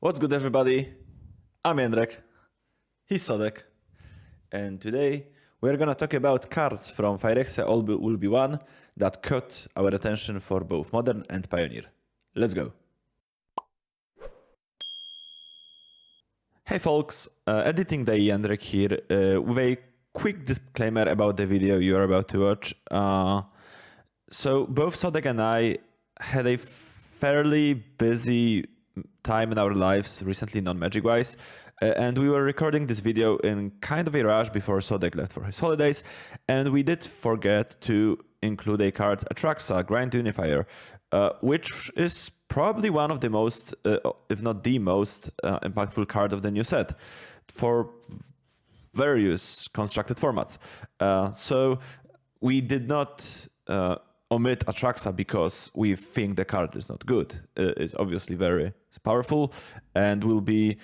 What's good, everybody? I'm Jędrek, he's Sodek, and today we're gonna talk about cards from Phyrexia will be one that caught our attention for both Modern and Pioneer. Let's go! Hey folks, editing day Jędrek here with a quick disclaimer about the video you are about to watch. So both Sodek and I had a fairly busy time in our lives recently, non-magic wise, and we were recording this video in kind of a rush before Sodek left for his holidays, and we did forget to include a card, Atraxa, Grind Unifier, which is probably one of the most, if not the most, impactful card of the new set for various constructed formats. So we did not omit Atraxa because we think the card is not good. It's obviously very powerful and will be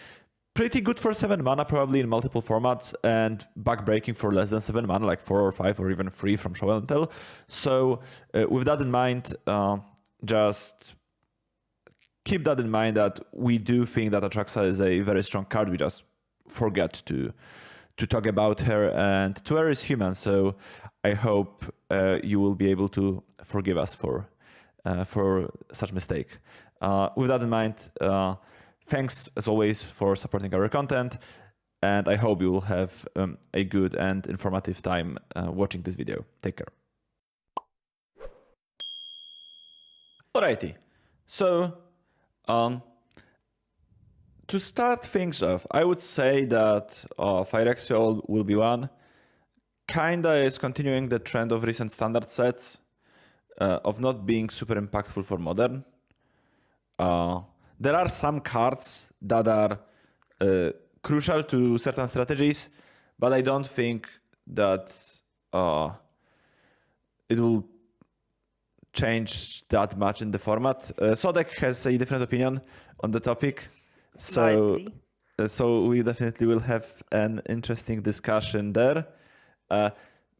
pretty good for 7 mana probably in multiple formats, and backbreaking for less than 7 mana, like 4 or 5 or even 3 from Show and Tell. So with that in mind, just keep that in mind that we do think that Atraxa is a very strong card. We just forget to talk about her, and Tyvar is human, so I hope you will be able to forgive us for such mistake. With that in mind, thanks as always for supporting our content, and I hope you will have a good and informative time watching this video. Take care. Alrighty, so to start things off, I would say that Phyrexia will be one. Kinda is continuing the trend of recent standard sets of not being super impactful for Modern. There are some cards that are crucial to certain strategies, but I don't think that it will change that much in the format. Sodek has a different opinion on the topic. So we definitely will have an interesting discussion there.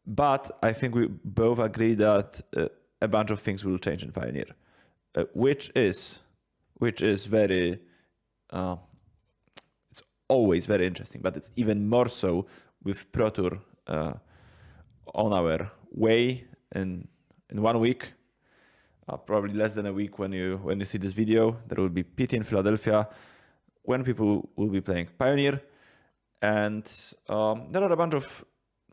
But I think we both agree that a bunch of things will change in Pioneer, which is very, it's always very interesting, but it's even more so with Pro Tour on our way in 1 week. Probably less than a week when you see this video. There will be PT in Philadelphia when people will be playing Pioneer, and there are a bunch of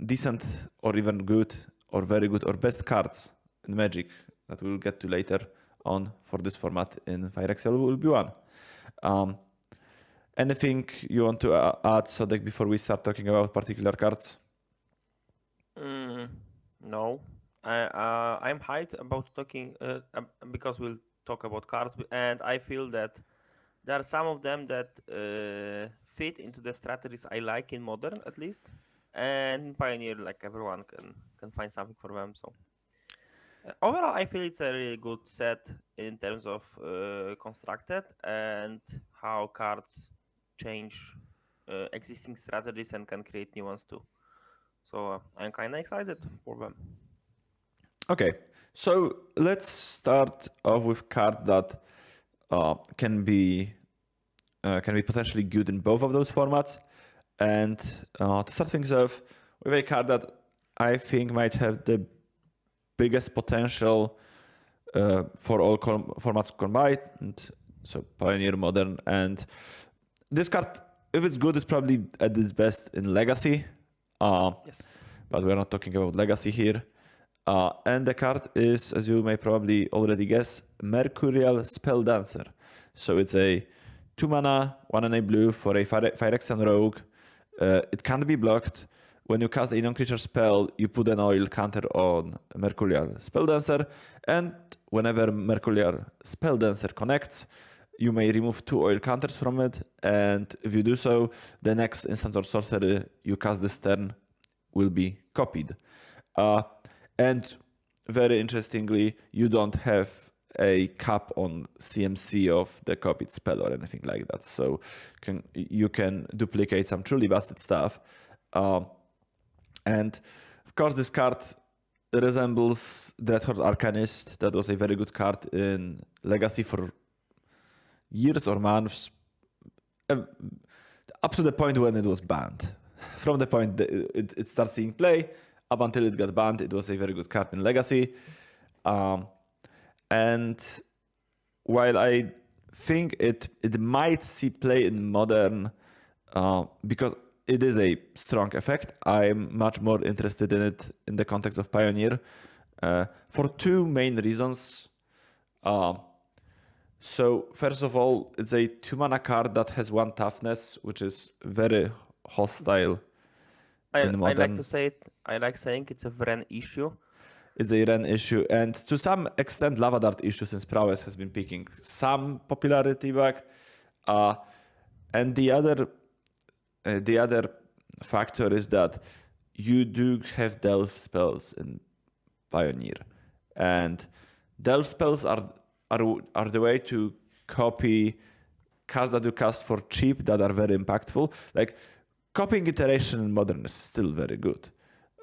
decent or even good or very good or best cards in Magic that we'll get to later on for this format in Phyrexia will be one. Anything you want to add, Sodek, before we start talking about particular cards? No. I'm hyped about talking because we'll talk about cards, and I feel that there are some of them that fit into the strategies I like in Modern, at least, and in Pioneer, like everyone can find something for them. So overall, I feel it's a really good set in terms of constructed and how cards change existing strategies and can create new ones too. So I'm kind of excited for them. Okay, so let's start off with cards that can be potentially good in both of those formats. And to start things off with a card that I think might have the biggest potential for all formats combined, and so Pioneer, Modern, and this card, if it's good, is probably at its best in Legacy. Yes. But we're not talking about Legacy here. And the card is, as you may probably already guess, Mercurial Spelldancer. So it's a 2 mana, 1 and a blue for a Phyrexian rogue. It can't be blocked. When you cast a non-creature spell, you put an oil counter on Mercurial Spelldancer, and whenever Mercurial Spelldancer connects, you may remove 2 oil counters from it, and if you do so, the next instant or sorcery you cast this turn will be copied. And very interestingly, you don't have a cap on CMC of the copied spell or anything like that. So you can duplicate some truly busted stuff. And of course, this card resembles Dreadhorde Arcanist. That was a very good card in Legacy for years or months. up to the point when it was banned. From the point that it started seeing play up until it got banned, it was a very good card in Legacy. And while I think it might see play in Modern because it is a strong effect, I'm much more interested in it in the context of Pioneer for two main reasons. So first of all, it's a 2-mana card that has 1 toughness, which is very hostile in I Modern. like to say it. I like saying it's a Vren issue. It's a Ren issue, and to some extent, Lava Dart issue since Prowess has been picking some popularity back. And the other factor is that you do have Delve spells in Pioneer, and Delve spells are the way to copy cards that you cast for cheap that are very impactful. Like copying Iteration in Modern is still very good.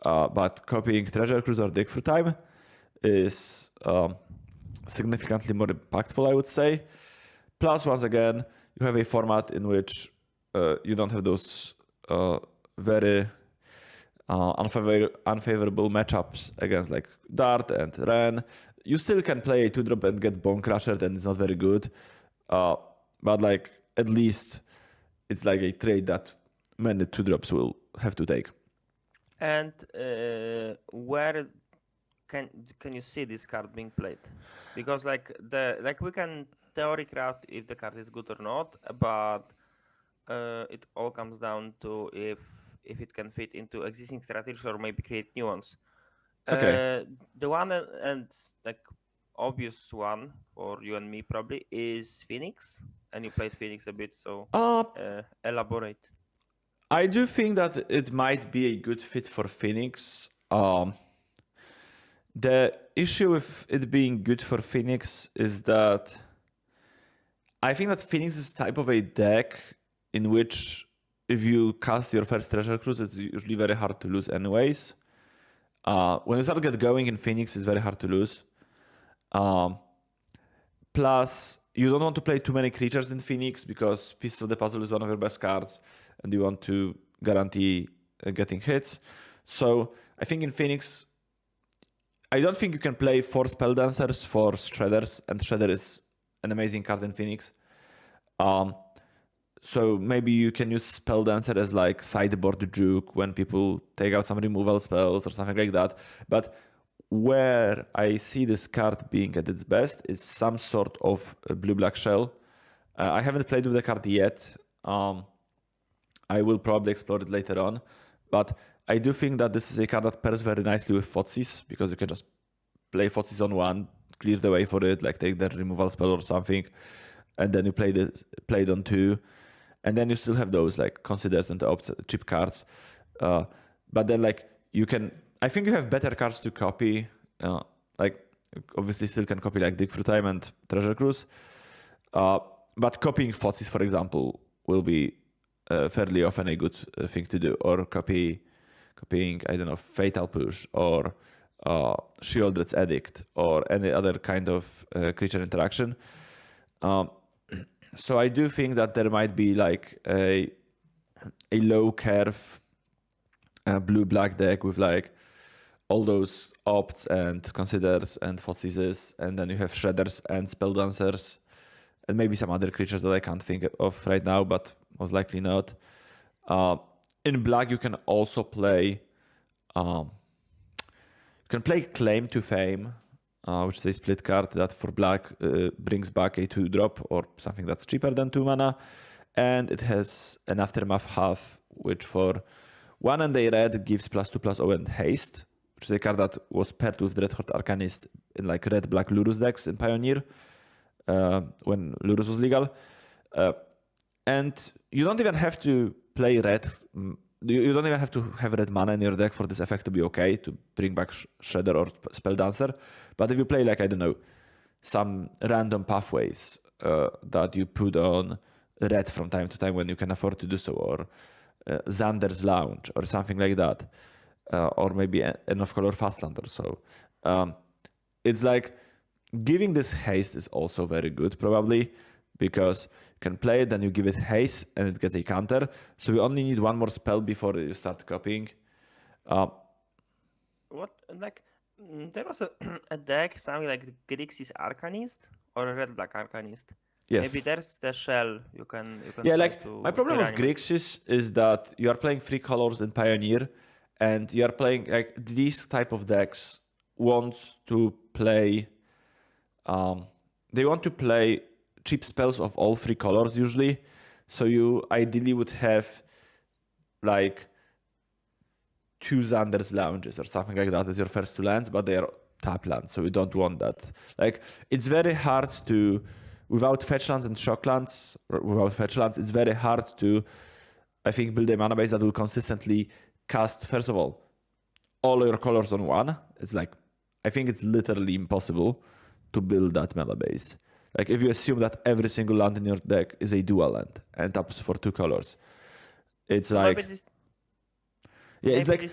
But copying Treasure Cruise or Dig Through Time is significantly more impactful, I would say. Plus, once again, you have a format in which you don't have those very unfavorable matchups against like Dart and Ren. You still can play a 2-drop and get Bone Crusher, and it's not very good. But like at least it's like a trade that many 2-drops will have to take. And where can you see this card being played? Because we can theory craft if the card is good or not, but it all comes down to if it can fit into existing strategies or maybe create new ones. Okay. The one and like obvious one for you and me probably is Phoenix, and you played Phoenix a bit, so elaborate. I do think that it might be a good fit for Phoenix. The issue with it being good for Phoenix is that I think that Phoenix is type of a deck in which if you cast your first Treasure Cruise, it's usually very hard to lose anyways. When you start get going in Phoenix, it's very hard to lose. Plus, you don't want to play too many creatures in Phoenix because Piece of the Puzzle is one of your best cards and you want to guarantee getting hits. So I think in Phoenix, I don't think you can play 4 Spelldancers for Shredders, and Shredder is an amazing card in Phoenix. So maybe you can use Spelldancer as like sideboard juke when people take out some removal spells or something like that. But where I see this card being at its best is some sort of blue-black shell. I haven't played with the card yet. I will probably explore it later on. But I do think that this is a card that pairs very nicely with Thoughtseize, because you can just play Thoughtseize on 1, clear the way for it, like take the removal spell or something, and then you play it on 2. And then you still have those like Considers and Opts, cheap cards. But then like you can, I think you have better cards to copy. Like obviously still can copy like Dig Through Time and Treasure Cruise. But copying Thoughtseize, for example, will be fairly often a good thing to do. Or copying, I don't know, Fatal Push or Sheoldred's Edict or any other kind of creature interaction. So I do think that there might be like a low curve blue-black deck with like all those Opts and Considers and Thoughtseizes, and then you have Shredders and Spelldancers and maybe some other creatures that I can't think of right now, but most likely not. In black, you can also play Claim to Fame, which is a split card that for black brings back a 2-drop or something that's cheaper than 2 mana. And it has an Aftermath half, which for 1 and a red gives +2/+0 and haste, which is a card that was paired with Dreadhorde Arcanist in like red-black Lurus decks in Pioneer when Lurus was legal. And you don't even have to play red. You don't even have to have red mana in your deck for this effect to be okay, to bring back Shredder or Spelldancer. But if you play like, I don't know, some random pathways that you put on red from time to time when you can afford to do so, or Xander's Lounge or something like that, or maybe an off-color Fastland or so. It's like giving this haste is also very good, probably, because can play it, then you give it haste and it gets a counter. So you only need one more spell before you start copying. What like there was a deck something like the Grixis Arcanist or a Red Black Arcanist. Yes. Maybe there's the shell you can Yeah, try like to my problem with reanimate. Grixis is that you are playing 3 colors in Pioneer, and you are playing like these type of decks want to play. They want to play cheap spells of all 3 colors usually. So you ideally would have like 2 Xander's Lounges or something like that as your first 2 lands, but they are tap lands, so you don't want that. Like it's very hard to, without fetch lands and shock lands, or without fetch lands, it's very hard to, I think, build a mana base that will consistently cast, first of all your colors on one. It's like, I think it's literally impossible to build that mana base. Like if you assume that every single land in your deck is a dual land and taps for 2 colors, it's like, yeah, it's like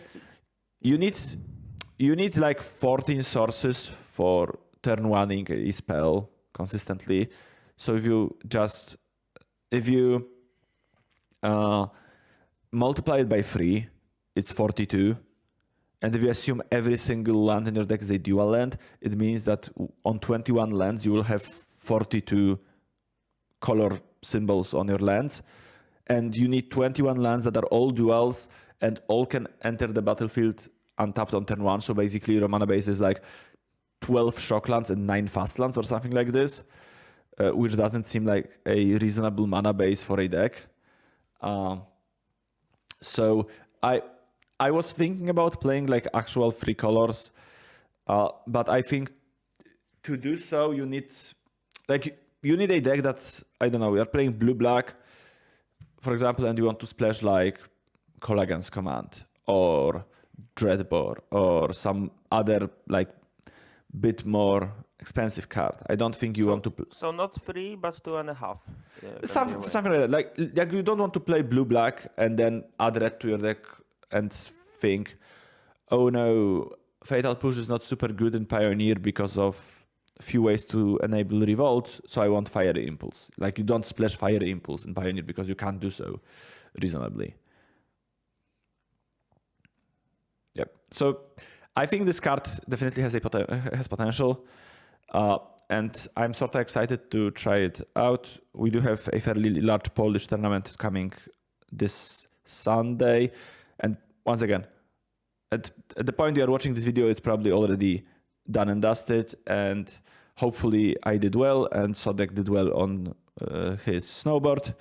you need like 14 sources for turn 1ing a spell consistently. So if you multiply it by 3, it's 42. And if you assume every single land in your deck is a dual land, it means that on 21 lands you will have 42 color symbols on your lands. And you need 21 lands that are all duals and all can enter the battlefield untapped on turn 1. So basically your mana base is like 12 shock lands and 9 fast lands or something like this, which doesn't seem like a reasonable mana base for a deck. So I was thinking about playing like actual 3 colors, but I think to do so you need a deck that, I don't know, you're playing blue-black, for example, and you want to splash like Collagen's Command or Dreadbore or some other like bit more expensive card. I don't think you want to... So not 3, but 2.5. Something like that. Like you don't want to play blue-black and then add red to your deck and think, oh no, Fatal Push is not super good in Pioneer because of a few ways to enable Revolt, so I want Fiery Impulse. Like you don't splash Fiery Impulse in Pioneer because you can't do so reasonably. Yep. So I think this card definitely has potential, and I'm sort of excited to try it out. We do have a fairly large Polish tournament coming this Sunday, and once again, at the point you are watching this video, it's probably already done and dusted, and hopefully I did well and Sodek did well on his snowboard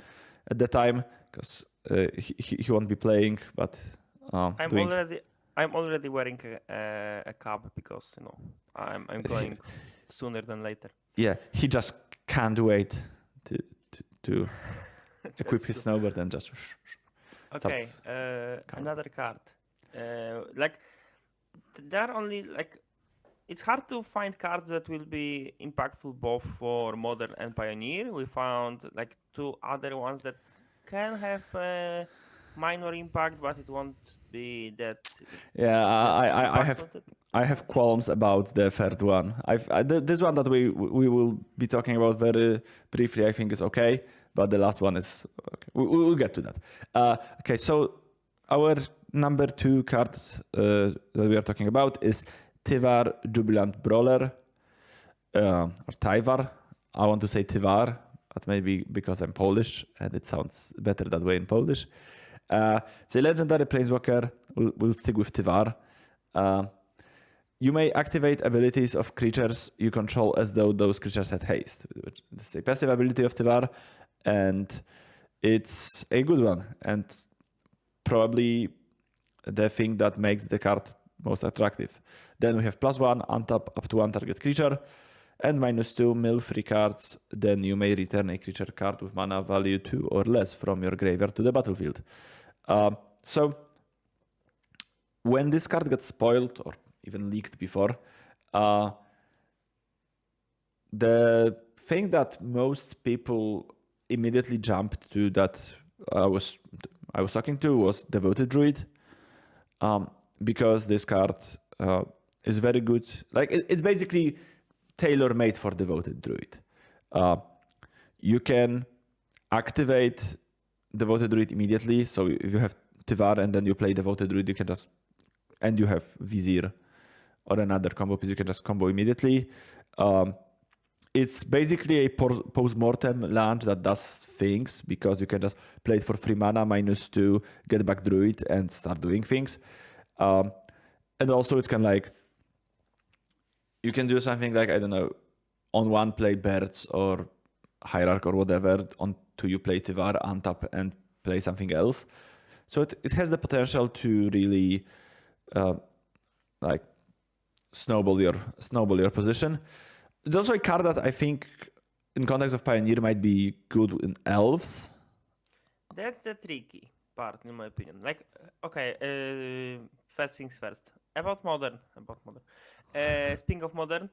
at the time, because he won't be playing, but I'm already wearing a cap because I'm going sooner than later. Yeah, he just can't wait to equip his snowboard and just. Okay, another card. Like there are only like, it's hard to find cards that will be impactful both for Modern and Pioneer. We found like 2 other ones that can have a minor impact, but it won't be that. Yeah, I have qualms about the third one. This one that we will be talking about very briefly, I think is okay, but the last one is okay. We'll get to that. Okay, so our number 2 card that we are talking about is Tyvar Jubilant Brawler, or Tyvar. I want to say Tyvar, but maybe because I'm Polish and it sounds better that way in Polish. It's a legendary planeswalker. We'll stick with Tyvar. You may activate abilities of creatures you control as though those creatures had haste. This is a passive ability of Tyvar, and it's a good one, and probably the thing that makes the card most attractive. Then we have +1, untap up to 1 target creature, and -2, mill 3 cards. Then you may return a creature card with mana value 2 or less from your graveyard to the battlefield. So when this card gets spoiled or even leaked before, the thing that most people immediately jumped to that I was talking to was Devoted Druid, because this card is very good. Like it's basically tailor-made for Devoted Druid. You can activate Devoted Druid immediately. So if you have Tyvar and then you play Devoted Druid, you can just, and you have Vizier or another combo piece, you can just combo immediately. It's basically a post-mortem launch that does things because you can just play it for 3 mana, -2, get back Druid, and start doing things. And also it can like, you can do something like, I don't know, on one play Birds or Hierarch or whatever, on two you play Tyvar, untap and play something else. So it has the potential to really like snowball your position. It's also a card that I think in context of Pioneer might be good in Elves. That's the tricky part, in my opinion. Like, okay, first things first. About Modern. Speaking of Modern,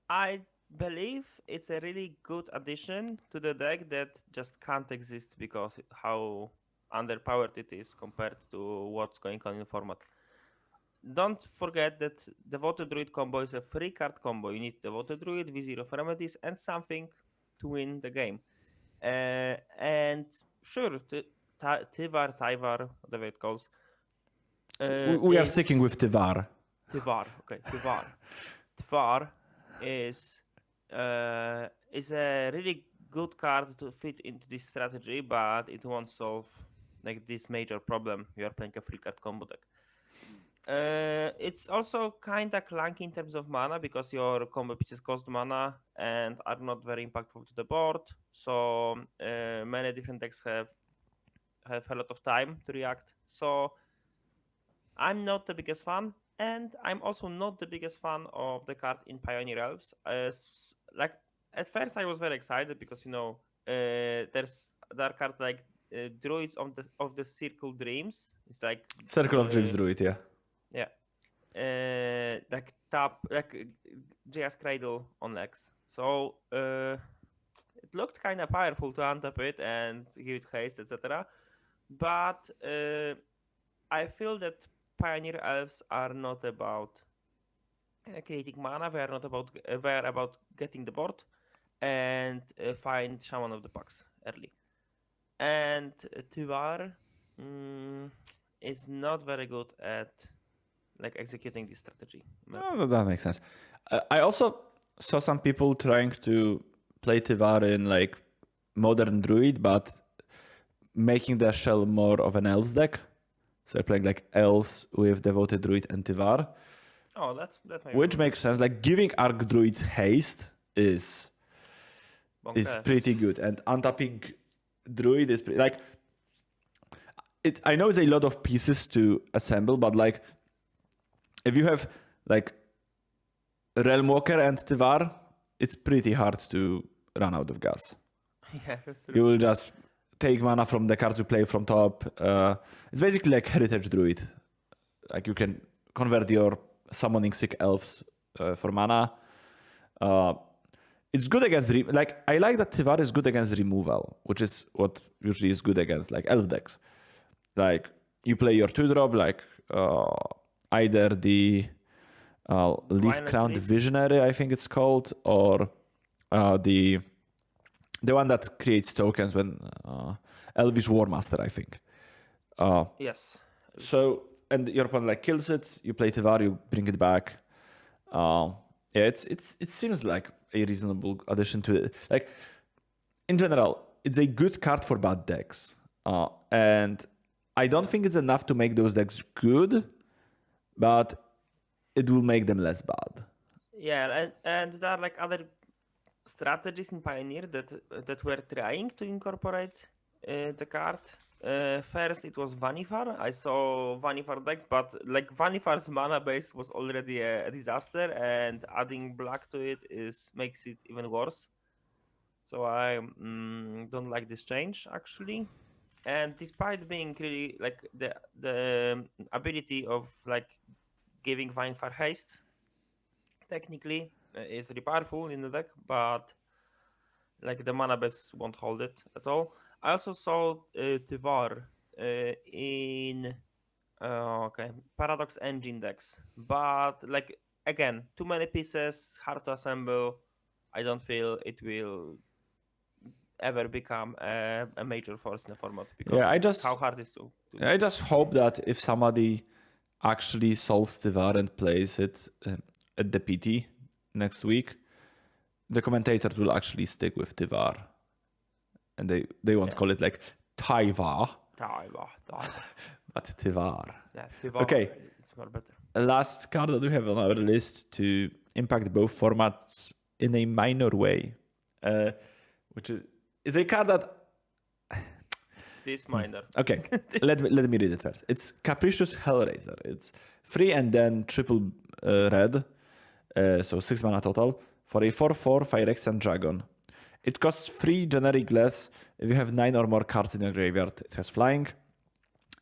I believe it's a really good addition to the deck that just can't exist because how underpowered it is compared to what's going on in the format. Don't forget that Devoted Druid combo is a 3-card combo. You need Devoted Druid, Vizier of Remedies, and something to win the game. And sure, Tyvar, whatever it calls. We are sticking with Tyvar. Tyvar, okay, Tyvar. Tyvar is a really good card to fit into this strategy, but it won't solve like this major problem. You are playing a 3-card combo deck. It's also kind of clunky in terms of mana because your combo pieces cost mana and are not very impactful to the board. So many different decks have a lot of time to react. So I'm not the biggest fan, and I'm also not the biggest fan of the card in Pioneer Elves. Like at first I was very excited because there are cards like Druids of the Circle Dreams. It's like Circle of Dreams Druid, yeah. Yeah. Like Jace Cradle on Lex. So it looked kind of powerful to untap it and give it haste, etc. But I feel that Pioneer Elves are not about creating mana. They are about getting the board and find Shaman of the Pax early. And Tyvar is not very good at like executing this strategy. Oh, that makes sense. I also saw some people trying to play Tyvar in like Modern Druid, but making their shell more of an Elves deck. So they're playing like Elves with Devoted Druid and Tyvar. Oh, that which makes sense. Like giving Arc Druids haste is pretty good, and untapping Druid is pretty, like it. I know it's a lot of pieces to assemble, but like if you have like Realm Walker and Tyvar, it's pretty hard to run out of gas. Yeah, that's true. You will just take mana from the cards you play from top. It's basically like Heritage Druid. Like you can convert your summoning sick elves for mana. It's good against I like that Tyvar is good against removal, which is what usually is good against like elf decks. Like you play your 2-drop, like either the Leaf Crowned Visionary, I think it's called, or the one that creates tokens when Elvish War Master, I think. Yes. So and your opponent like kills it, you play Tyvar, you bring it back. Yeah, it seems like a reasonable addition to it. Like in general, it's a good card for bad decks, and I don't think it's enough to make those decks good, but it will make them less bad. Yeah, and there are like other strategies in Pioneer that were trying to incorporate the card. First, it was Vannifar. I saw Vannifar decks, but like Vannifar's mana base was already a disaster, and adding black to it makes it even worse. So I don't like this change actually. And despite being really like the ability of like giving Vannifar haste, technically is really powerful in the deck, but like the mana base won't hold it at all. I also saw Tyvar in Paradox Engine decks, but like again, too many pieces, hard to assemble. I don't feel it will ever become a major force in the format, because Yeah, I just how hard is to I just hope that if somebody actually solves Tyvar and plays it at the PT next week, the commentators will actually stick with Tyvar, and they won't call it like Tyvar, but Tyvar. Yeah, Tyvar, Okay. it's more better. Last card that we have on our list to impact both formats in a minor way, which is a card that. This minor. Okay, let me read it first. It's Capricious Hellraiser. It's 3 and then triple red, so 6 mana total, for a 4/4 Phyrexian Dragon. It costs 3 generic less if you have 9 or more cards in your graveyard. It has flying,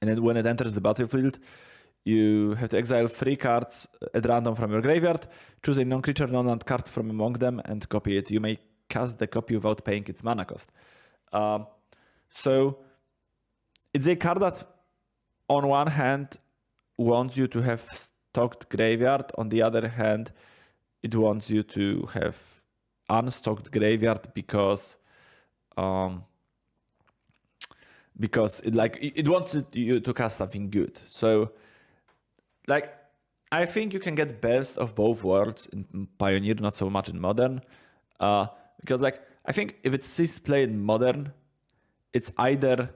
and then when it enters the battlefield, you have to exile 3 cards at random from your graveyard, choose a non-creature, non-land card from among them, and copy it. You may cast the copy without paying its mana cost. So it's a card that, on one hand, wants you to have stocked graveyard. On the other hand, it wants you to have unstocked graveyard because it wants you to cast something good. So, like, I think you can get best of both worlds in Pioneer, not so much in Modern, because like I think if it sees play in Modern, it's either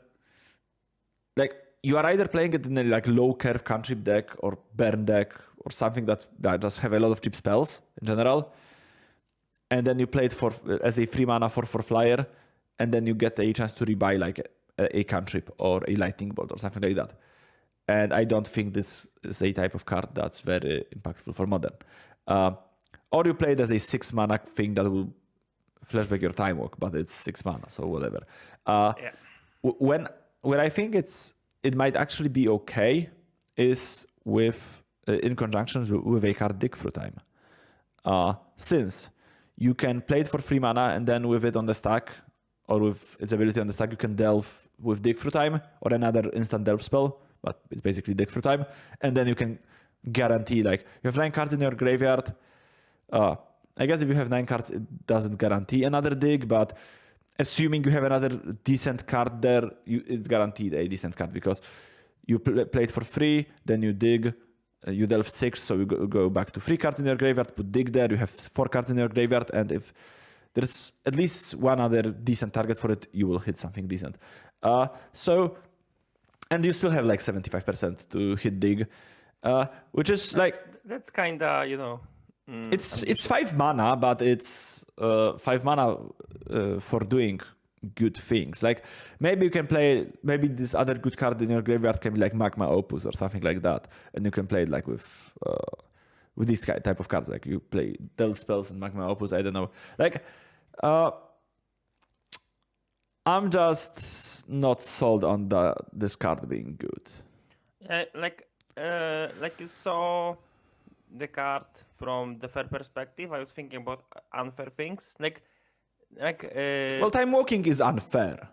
like you are either playing it in a like low curve cantrip deck or burn deck or something that just have a lot of cheap spells in general, and then you play it as a 3 mana 4/4 flyer, and then you get a chance to rebuy like a cantrip or a lightning bolt or something like that. And I don't think this is a type of card that's very impactful for Modern. Or you play it as a 6 mana thing that will flashback your Time Walk, but it's 6 mana, so whatever. Where I think it might actually be okay is with in conjunction with a card Dig Through Time. Since you can play it for 3 mana and then with it on the stack, or with its ability on the stack, you can delve with Dig Through Time or another instant delve spell, but it's basically Dig Through Time. And then you can guarantee, like, you have 9 cards in your graveyard. I guess if you have 9 cards, it doesn't guarantee another dig, but assuming you have another decent card there, it guaranteed a decent card because you play it for 3, then you dig, you delve 6, so you go back to 3 cards in your graveyard, put dig there, you have 4 cards in your graveyard, and if there's at least one other decent target for it, you will hit something decent. And you still have like 75% to hit dig, which is that's kind of, you know. It's 5 mana, but it's 5 mana for doing good things. Like maybe you can play, maybe this other good card in your graveyard can be like Magma Opus or something like that, and you can play it like with these type of cards. Like you play Delve spells and Magma Opus. I don't know. Like I'm just not sold on this card being good. Like you saw the card from the fair perspective. I was thinking about unfair things. Well, Time Walking is unfair.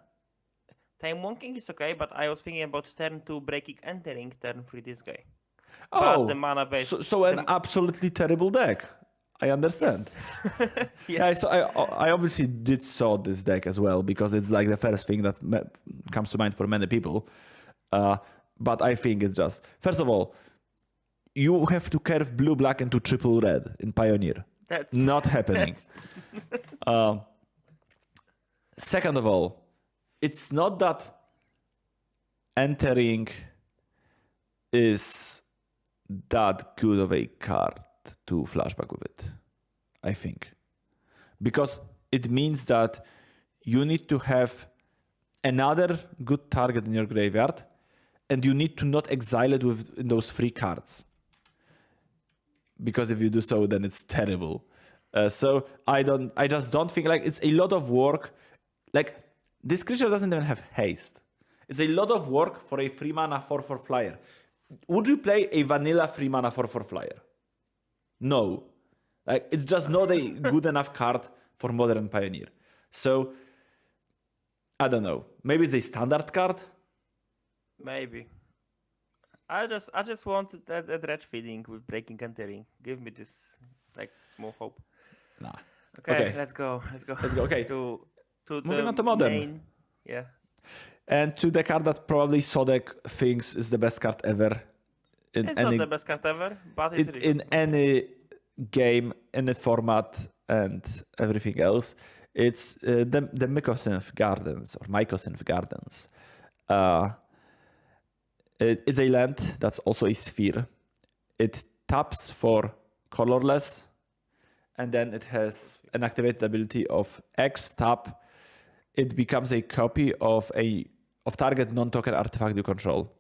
Time Walking is okay, but I was thinking about turn 2 Breaking Entering, turn 3 this guy. Oh, but the mana base. So an absolutely terrible deck. I understand. Yes. Yeah, so I obviously did saw this deck as well because it's like the first thing that comes to mind for many people. But I think it's just, first of all, you have to curve blue-black into triple red in Pioneer. That's not happening. Second of all, it's not that Entering is that good of a card to flashback with it, I think. Because it means that you need to have another good target in your graveyard, and you need to not exile it with those 3 cards. Because if you do so, then it's terrible. So I just don't think, like, it's a lot of work. Like, this creature doesn't even have haste. It's a lot of work for a 3 mana 4/4 flyer. Would you play a vanilla 3 mana 4/4 flyer? No. Like, it's just not a good enough card for Modern Pioneer. So, I don't know. Maybe it's a standard card? Maybe. I just want that dredge feeding with Breaking Entering. Give me this, like, small hope. Nah. Okay, let's go. Okay. To to moving the on to Modern. main, yeah. And to the card that probably Sodek thinks is the best card ever. It's not the best card ever, but it's really in good. any game, any format, and everything else. It's the Mycosynth Gardens or Mycosynth Gardens. It's a land that's also a sphere. It taps for colorless, and then it has an activated ability of X tap. It becomes a copy of target non-token artifact you control.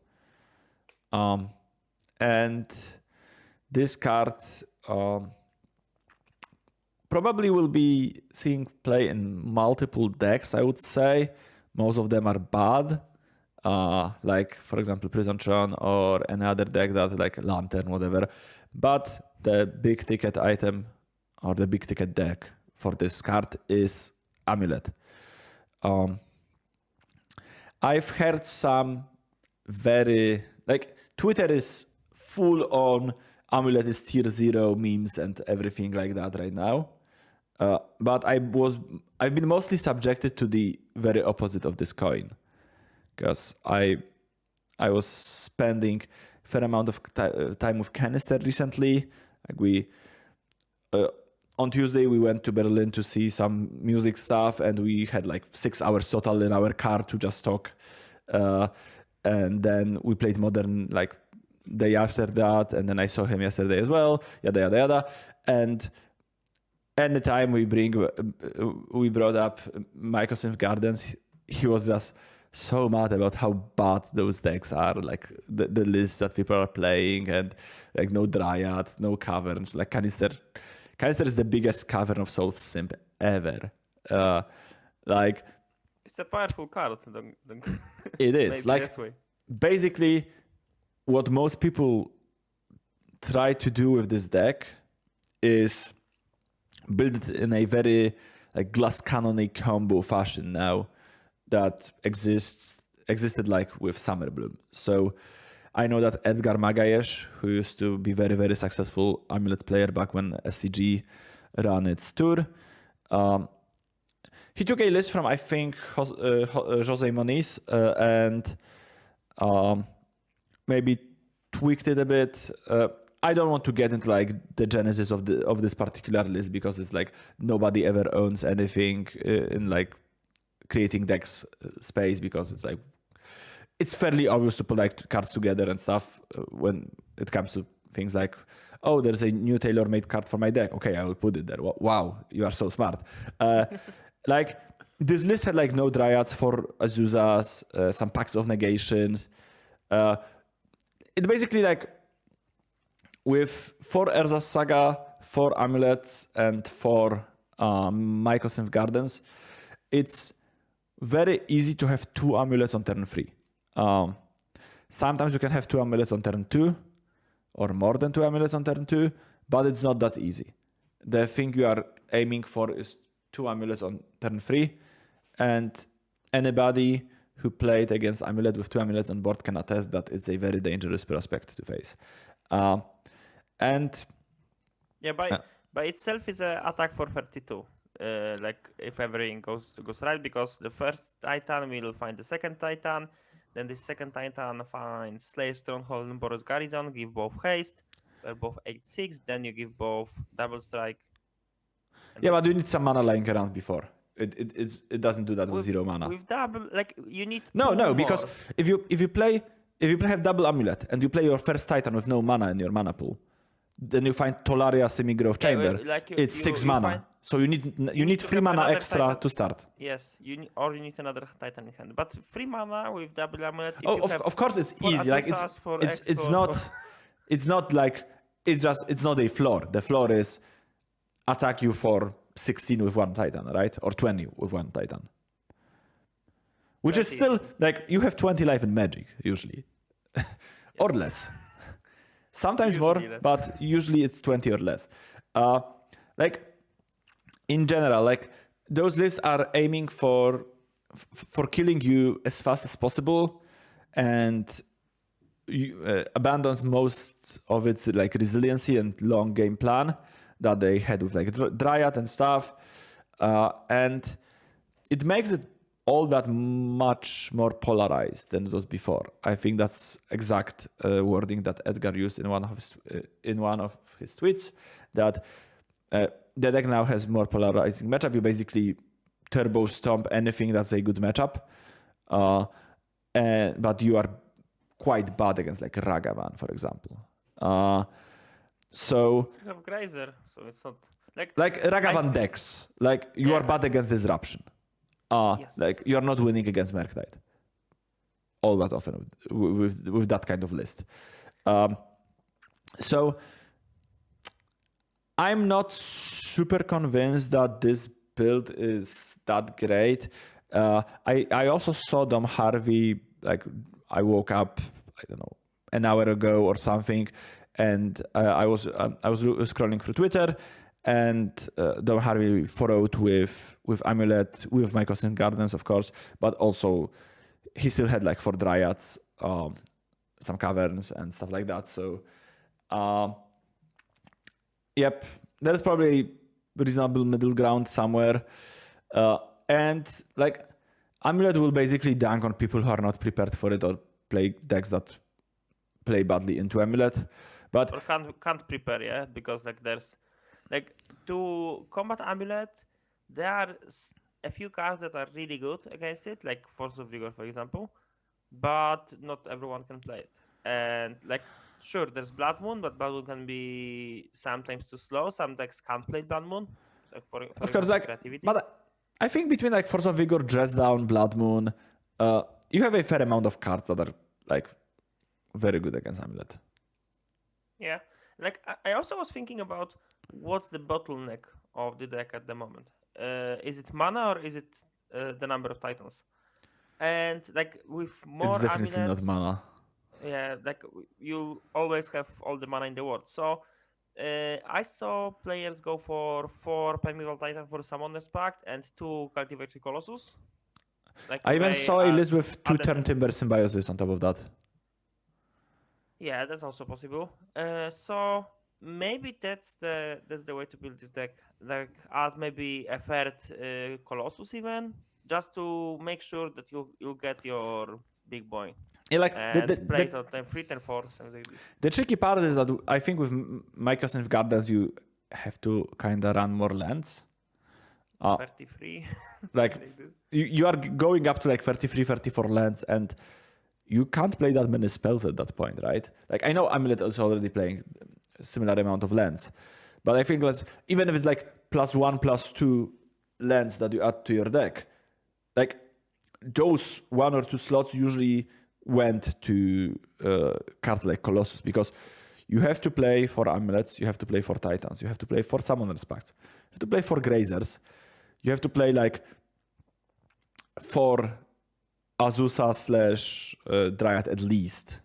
And this card probably will be seeing play in multiple decks, I would say. Most of them are bad. Like, for example, Prison Tron or another deck that like Lantern, whatever. But the big ticket item or the big ticket deck for this card is Amulet. I've heard some very, like, Twitter is full on Amulet is tier 0 memes and everything like that right now. But I've been mostly subjected to the very opposite of this coin. Because I was spending a fair amount of time with Canister recently. Like on Tuesday we went to Berlin to see some music stuff, and we had like 6 hours total in our car to just talk. And then we played Modern like day after that, and then I saw him yesterday as well. Yada yada yada. And anytime we brought up Mycosynth Gardens, he was just so mad about how bad those decks are, like the list that people are playing, and like no Dryad, no Caverns. Like Canister is the biggest Cavern of Souls simp ever. Like It's a powerful card. it is like basically what most people try to do with this deck is build it in a very like glass cannon combo fashion now that existed like with Summer Bloom. So I know that Edgar Magayesh, who used to be very, very successful Amulet player back when SCG ran its tour, he took a list from, I think, Jose Moniz and maybe tweaked it a bit. I don't want to get into like the genesis of this particular list, because it's like nobody ever owns anything in like creating decks space, because it's like it's fairly obvious to put like cards together and stuff when it comes to things like, oh, there's a new tailor-made card for my deck. Okay, I will put it there. Wow, you are so smart. Like this list had like no Dryads, 4 Azuzas, some packs of negations. It basically like with 4 Erzas Saga, 4 Amulets, and 4 Mycosynth Gardens, it's very easy to have 2 Amulets on turn 3. Sometimes you can have 2 Amulets on turn 2, or more than 2 Amulets on turn 2, but it's not that easy. The thing you are aiming for is 2 Amulets on turn 3, and anybody who played against Amulet with 2 Amulets on board can attest that it's a very dangerous prospect to face. And yeah, by itself is an attack for 32. Like if everything goes right, because the first Titan will find the second Titan, then the second Titan finds Slay Stronghold and Boros Garrison, give both haste, they're both 8/6, then you give both double strike. Yeah, but you need some mana lying around before. It doesn't do that with 0 mana. With double, like you need no, because if you play have double Amulet and you play your first Titan with no mana in your mana pool, then you find Tolaria Semi-Growth Chamber. It's 6 mana. So you need 3 mana extra Titan to start. Yes, you need another Titan in hand. But 3 mana with double Amulet. Of course it's easy. Like it's not like it's not a floor. The floor is attack you for 16 with 1 Titan, right? Or 20 with 1 Titan. Which is still like you have 20 life in Magic usually. Or less. Sometimes Usually more, less. but usually it's 20 or less. Like in general, like those lists are aiming for killing you as fast as possible, and you, abandons most of its like resiliency and long game plan that they had with like Dryad and stuff. And it makes it all that much more polarized than it was before. I think that's exact wording that Edgar used in one of his tweets, that the deck now has more polarizing matchup. You basically turbo stomp anything that's a good matchup, but you are quite bad against like Ragavan, for example. So You have Grazer, so it's not like Ragavan decks, like you are bad against Disruption. Yes. Like you're not winning against Merctide all that often with that kind of list. So I'm not super convinced that this build is that great. I also saw Dom Harvey, like I woke up, I don't know, an hour ago or something, and I was scrolling through Twitter, and Dom Harvey followed with Amulet, with Mycosynth Gardens, of course, but also he still had like 4 Dryads, some Caverns and stuff like that. So, yep, there's probably reasonable middle ground somewhere. And like Amulet will basically dunk on people who are not prepared for it or play decks that play badly into Amulet. But or can't prepare, yeah, because like there's like to combat Amulet, there are a few cards that are really good against it, like Force of Vigor, for example, but not everyone can play it. And like, sure, there's Blood Moon, but Blood Moon can be sometimes too slow. Some decks can't play Blood Moon, like for of course, like, creativity. but I think between like Force of Vigor, Dress Down, Blood Moon, you have a fair amount of cards that are like very good against Amulet. Yeah, like I also was thinking about what's the bottleneck of the deck at the moment. Is it mana or is it the number of titans? And like with more It's definitely amulets, not mana. yeah, like you always have all the mana in the world. So I saw players go for 4 Primeval Titan for Summoner's Pact and 2 Cultivatory Colossus. Like I even they saw a list with 2 added Turn them. Timber Symbiosis on top of that. Yeah, that's also possible. So maybe that's the way to build this deck. Like add maybe a 3rd Colossus even, just to make sure that you'll get your big boy. Yeah, like And play it on turn 3, turn 4, something like this. the tricky part is that I think with Mycosynth Gardens you have to kind of run more lands. 33. Like you are going up to like 33, 34 lands, and you can't play that many spells at that point, right? Like I know Amulet is already playing a similar amount of lands, but I think even if it's like +1, +2 lands that you add to your deck, like those 1 or 2 slots usually went to cards like Colossus, because you have to play for Amulets, you have to play for Titans, you have to play for Summoner's Pacts, you have to play for Grazers, you have to play like for Azusa / Dryad at least.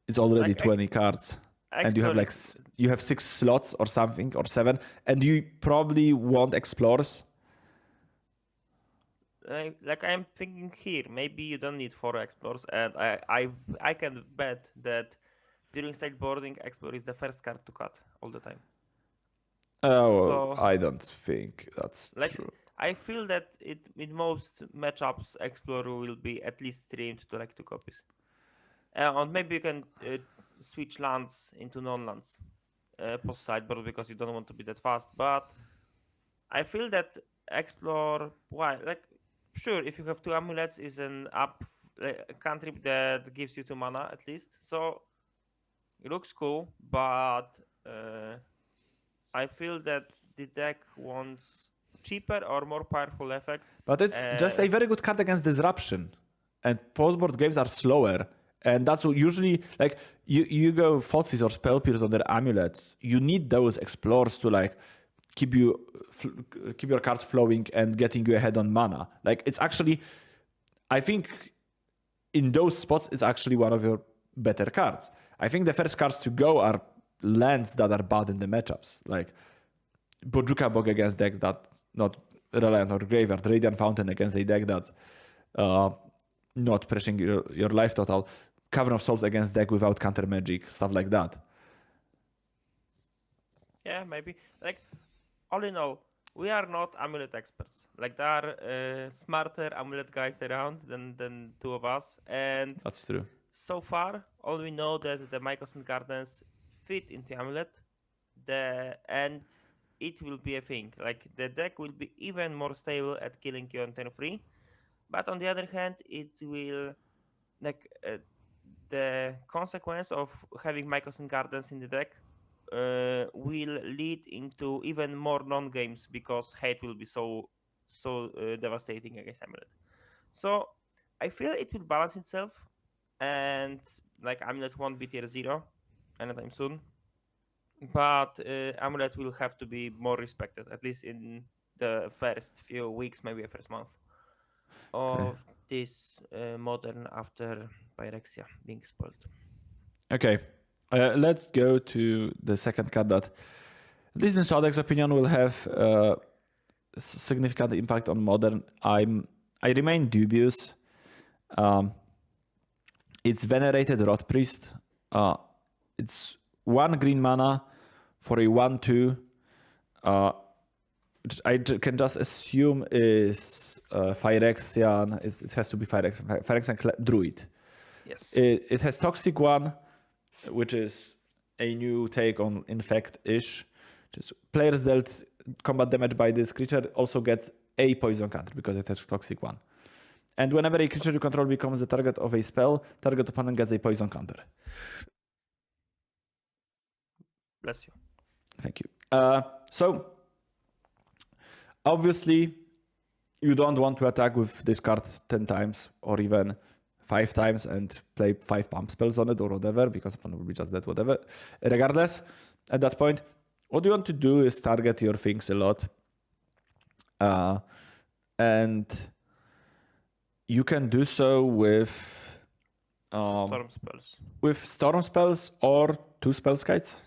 It's already Like, 20 cards. And you have like you have 6 slots or something, or 7, and you probably want Explorers. Like I'm thinking here, maybe you don't need 4 Explorers, and I can bet that during sideboarding, Explore is the first card to cut all the time. Oh, So, I don't think that's like, true. I feel that in most matchups, Explorer will be at least streamed to like 2 copies. And maybe you can switch lands into non-lands post sideboard because you don't want to be that fast. But I feel that Explore, why? Like, sure, if you have 2 amulets, is an up cantrip that gives you 2 mana at least. So it looks cool, but I feel that the deck wants cheaper or more powerful effects. But it's just a very good card against Disruption. And postboard games are slower. And that's usually, like, you go Thoughtseize or Spell Pierce on their amulets. You need those Explorers to, like, keep your cards flowing and getting you ahead on mana. Like, it's actually, I think, in those spots, it's actually one of your better cards. I think the first cards to go are lands that are bad in the matchups, like Bojuka Bog against decks that not reliant on graveyard, Radiant Fountain against a deck that's not pressing your life total, Cavern of Souls against deck without counter magic, stuff like that. Yeah, maybe. Like, all in all, we are not amulet experts. Like there are smarter amulet guys around than two of us, and That's true. so far all we know that the Mycosynth Gardens fit into amulet, and it will be a thing. Like the deck will be even more stable at killing you on turn 3, but on the other hand, it will like the consequence of having Mycosynth Gardens in the deck will lead into even more non-games because hate will be so devastating against amulet. So I feel it will balance itself, and like amulet won't be tier 0 anytime soon, but amulet will have to be more respected, at least in the first few weeks, maybe the first month of this modern after Phyrexia being spoiled. Okay, let's go to the second card that, at least in Sodek's opinion, will have significant impact on modern. I remain dubious. It's Venerated Rotpriest. It's 1 green mana for a 1/2. Which I can just assume is Phyrexian. It has to be Phyrexian Druid. Yes. It has Toxic 1, which is a new take on Infect-ish. Just players dealt combat damage by this creature also get a poison counter because it has Toxic 1. And whenever a creature you control becomes the target of a spell, target opponent gets a poison counter. Bless you. Thank you. So, obviously, you don't want to attack with this card 10 times or even 5 times and play 5 pump spells on it or whatever, because opponent will be just dead, whatever. Regardless, at that point, what you want to do is target your things a lot. And you can do so with Storm spells. With storm spells or 2 spell skites.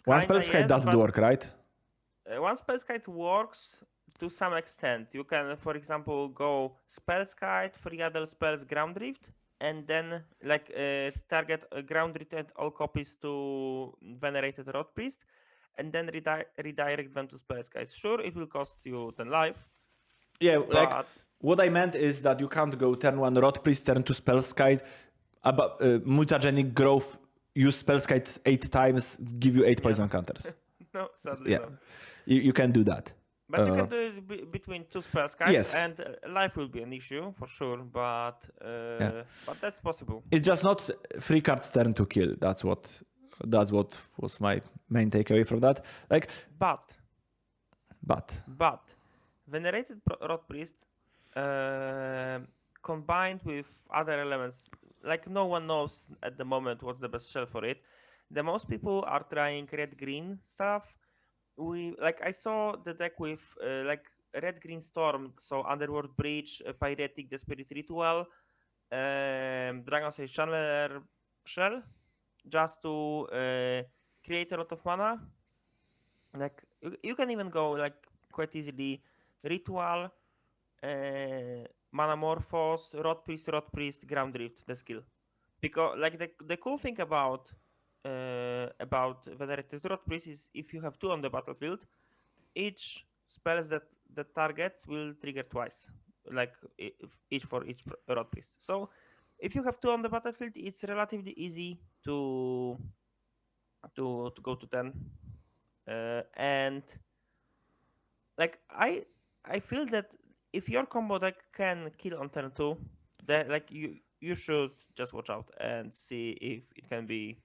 One spell skite doesn't work, right? One spell skite works to some extent. You can, for example, go spell skite, 3 other spells, ground drift, and then target ground drift at all copies to Venerated Rotpriest, and then redirect them to spell skites. Sure, it will cost you 10 life. Yeah, like what I meant is that you can't go turn 1 Rotpriest, turn 2 spell skite, mutagenic growth, use spell skite 8 times, give you 8 poison counters. No, sadly no. You can do that. But you can do it between 2 spell skites, yes. and life will be an issue for sure. But that's possible. It's just not 3 cards turn to kill. That's what was my main takeaway from that. Like, but Venerated Rotpriest combined with other elements, like no one knows at the moment what's the best shell for it. The most people are trying red-green stuff. I saw the deck with red-green storm, so Underworld Breach, Pyretic, the Spirit Ritual, Dragon's Age Channeler shell, just to create a lot of mana. Like you can even go quite easily Ritual, Manamorphose, Rotpriest, Ground Drift, the skill. Because the cool thing about Venerated Rotpriest is if you have 2 on the battlefield, each spells that targets will trigger twice, each for each Rotpriest. So if you have 2 on the battlefield, it's relatively easy to go to 10. And I feel that if your combo deck can kill on turn 2, that you should just watch out and see if it can be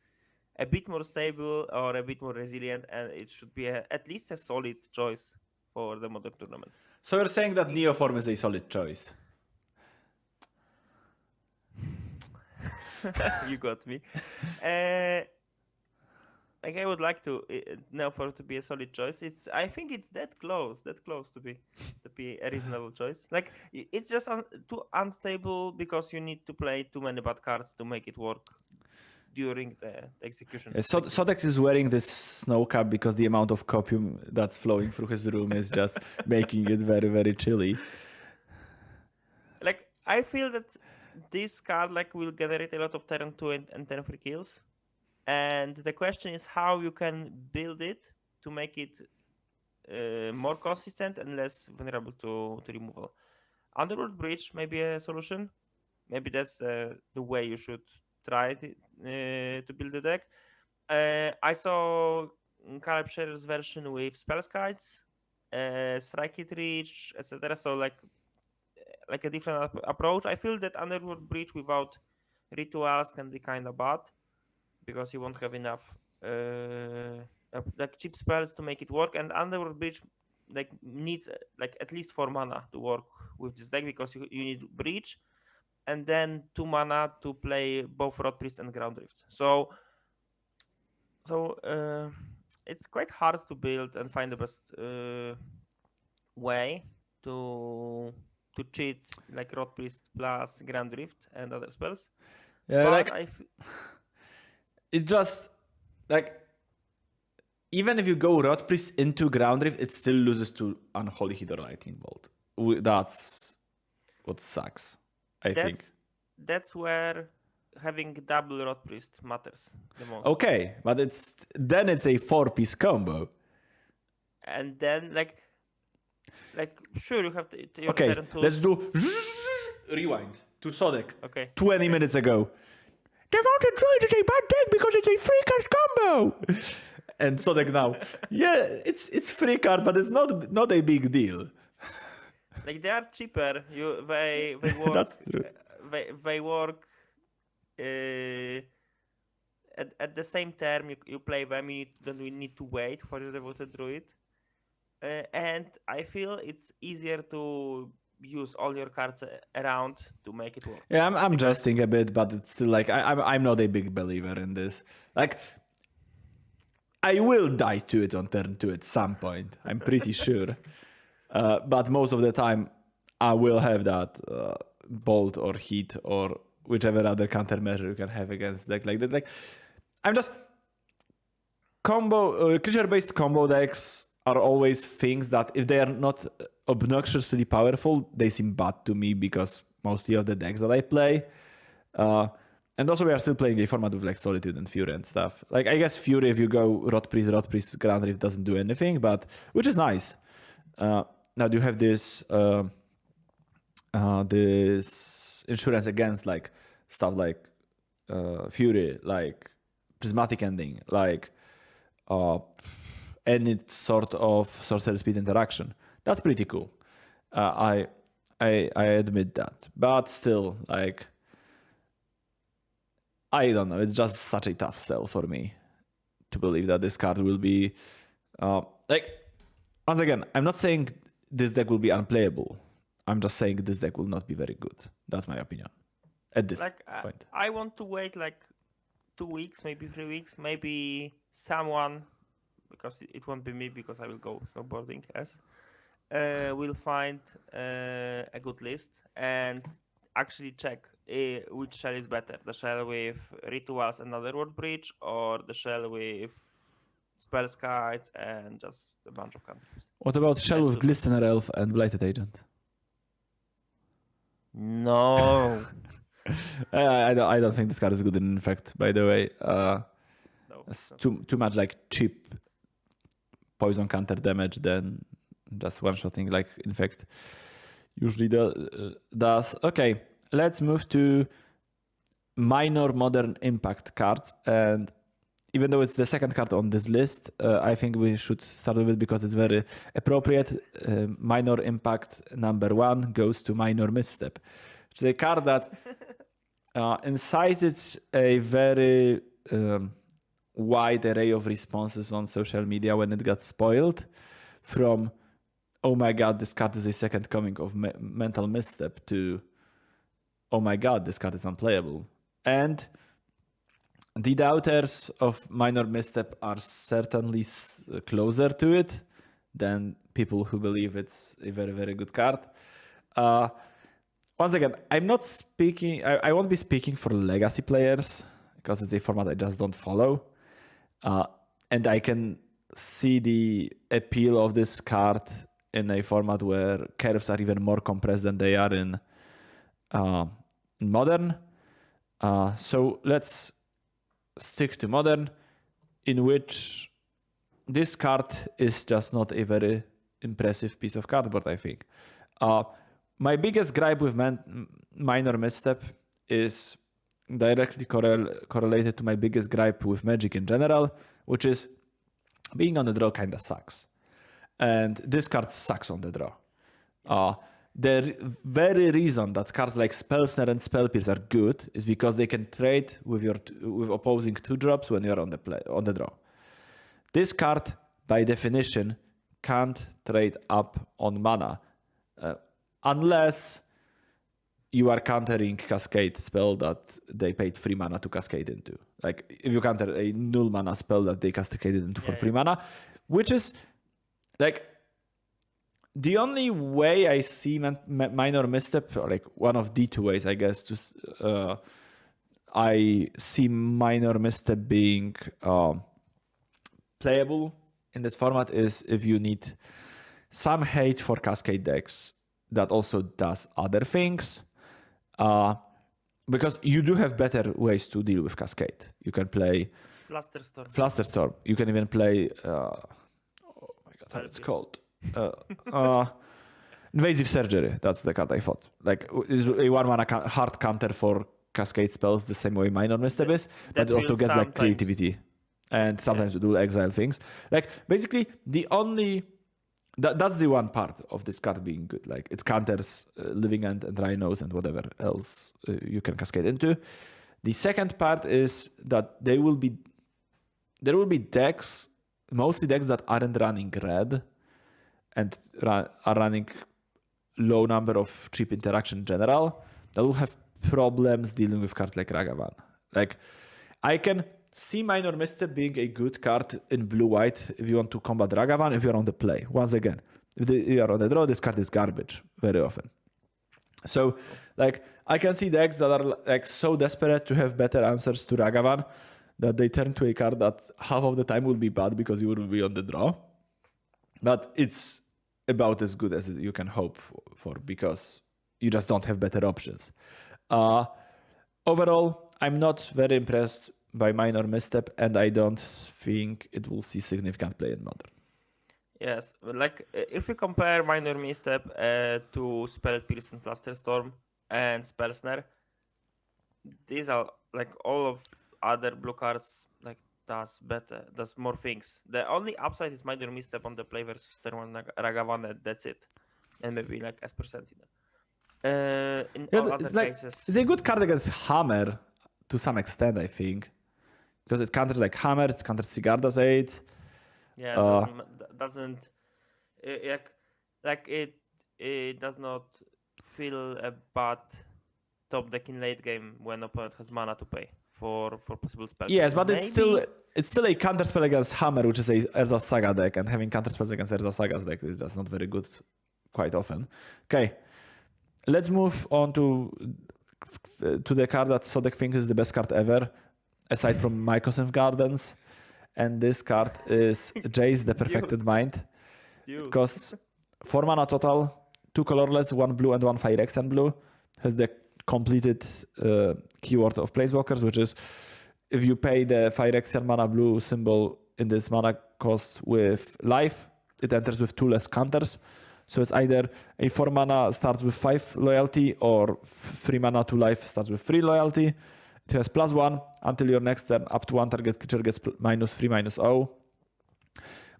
a bit more stable or a bit more resilient, and it should be at least a solid choice for the modern tournament. So you're saying that Neoform is a solid choice? You got me. I would like to Neoform to be a solid choice. I think it's that close to be a reasonable choice. Like it's just too unstable because you need to play too many bad cards to make it work during the execution. Sodex is wearing this snow cap because the amount of copium that's flowing through his room is just making it very, very chilly. Like I feel that this card will generate a lot of turn 2 and turn 3 kills. And the question is how you can build it to make it more consistent and less vulnerable to removal. Underworld Breach may be a solution. Maybe that's the way you should try to build the deck. I saw Capricious version with Spell Skies, Strike It Reach, etc. So like a different approach. I feel that Underworld Breach without rituals can be kind of bad because you won't have enough like cheap spells to make it work, and Underworld Breach like needs like at least 4 mana to work with this deck because you need Breach and then 2 mana to play both Rotpriest and Ground Rift. So it's quite hard to build and find the best way to cheat like Rotpriest plus Ground Rift and other spells. Yeah, But like it just like even if you go Rotpriest into Ground Rift, it still loses to Unholy Heat or Lightning Bolt. That's what sucks. I think. That's where having double Rotpriest matters the most. Okay, but it's a 4-piece combo. And then like sure you have your Okay, turn to let's do rewind to Sodek. Okay. 20 minutes ago. Devoted Druid is a bad deck because it's a free card combo. And Sodek now. Yeah, it's free card, but it's not a big deal. Like they are cheaper. They work. That's true. They work. At the same term, you play them. You don't need to wait for your Devoted Druid. And I feel it's easier to use all your cards around to make it work. Yeah, I'm jesting a bit, but it's still like I'm not a big believer in this. Like I will die to it on turn 2 at some point. I'm pretty sure. But most of the time, I will have that bolt or heat or whichever other countermeasure you can have against deck like that. Like I'm just creature-based combo decks are always things that if they are not obnoxiously powerful, they seem bad to me because mostly of the decks that I play. And also we are still playing a format with like Solitude and Fury and stuff. Like I guess Fury, if you go Rotpriest, Grand Rift doesn't do anything, but which is nice. Now you have this this insurance against like stuff like Fury, like Prismatic Ending, like any sort of sorcerer speed interaction. That's pretty cool. I admit that, but still, like I don't know. It's just such a tough sell for me to believe that this card will be like. Once again, I'm not saying this deck will be unplayable. I'm just saying this deck will not be very good. That's my opinion at this point. I want to wait like 2 weeks, maybe 3 weeks, maybe someone, because it won't be me because I will go snowboarding will find a good list and actually check which shell is better, the shell with rituals and Underworld Breach or the shell with Spell Skies and just a bunch of countries. What about shell with Glistener Elf and Blighted Agent? No. I don't think this card is good in fact, by the way. No, it's too much like cheap poison counter damage than just one-shotting like in fact usually does. Okay, let's move to minor modern impact cards, and even though it's the second card on this list, I think we should start with it because it's very appropriate. Minor impact number 1 goes to Minor Misstep, which is a card that incited a very wide array of responses on social media when it got spoiled, from oh my god, this card is a second coming of Mental Misstep to oh my god, this card is unplayable. And the doubters of Minor Misstep are certainly closer to it than people who believe it's a very, very good card. Once again, I'm not speaking, I won't be speaking for legacy players because it's a format I just don't follow. And I can see the appeal of this card in a format where curves are even more compressed than they are in Modern. So let's stick to Modern, in which this card is just not a very impressive piece of cardboard, I think. My biggest gripe with Minor Misstep is directly correlated to my biggest gripe with Magic in general, which is being on the draw kind of sucks. And this card sucks on the draw. The very reason that cards like Spellsnare and Spellpierce are good is because they can trade with opposing 2-drops when you're on the draw. This card, by definition, can't trade up on mana unless you are countering Cascade spell that they paid 3 mana to cascade into. Like if you counter a null mana spell that they cascaded into for 3 mana, which is like the only way I see Minor Misstep, or like one of the 2 ways, I guess, I see Minor Misstep being playable in this format is if you need some hate for Cascade decks that also does other things. Because you do have better ways to deal with Cascade. You can play Flusterstorm. You can even play oh my god, how it's called. Invasive Surgery. That's the card I thought. Like is a 1-mana hard counter for Cascade spells the same way Minor Misstep is, but it also gets like creativity and sometimes do exile things. Like basically that's the one part of this card being good. Like it counters Living End and Rhinos and whatever else you can cascade into. The second part is that there will be decks, mostly decks that aren't running red and are running low number of cheap interaction in general, that will have problems dealing with cards like Ragavan. Like I can see Minor Misstep being a good card in blue-white if you want to combat Ragavan, if you're on the play. Once again, if you are on the draw, this card is garbage very often. So, like, I can see decks that are like so desperate to have better answers to Ragavan that they turn to a card that half of the time will be bad because you will be on the draw. But it's about as good as you can hope for because you just don't have better options. Overall, I'm not very impressed by Minor Misstep, and I don't think it will see significant play in Modern. Yes, like if we compare Minor Misstep to Spellpierce and Flusterstorm and Spellsnare, these are like all of other blue cards like does more things. The only upside is Minor Misstep on the play versus turn 1 Ragavan, and that's it. And maybe like S%. In all other cases, it's a good card against Hammer to some extent, I think. Because it counters like Hammer, it counters Sigarda's 8. Yeah, it does not feel a bad top deck in late game when opponent has mana to pay for possible spells. Yes, but it's still a counter spell against Hammer, which is a Erza Saga deck, and having counter spells against Erza Saga's deck is just not very good quite often. Okay, let's move on to the card that Sodek thinks is the best card ever, aside from Mycosynth Gardens. And this card is Jace, the Perfected Mind. It costs 4 mana total, 2 colorless, 1 blue and 1 Phyrexian blue. Has the completed keyword of Planeswalkers, which is if you pay the Phyrexian mana blue symbol in this mana cost with life, it enters with 2 less counters. So it's either a 4 mana starts with 5 loyalty or 3 mana 2 life starts with 3 loyalty. It has +1 until your next turn. Up to 1 target creature gets -3/-0.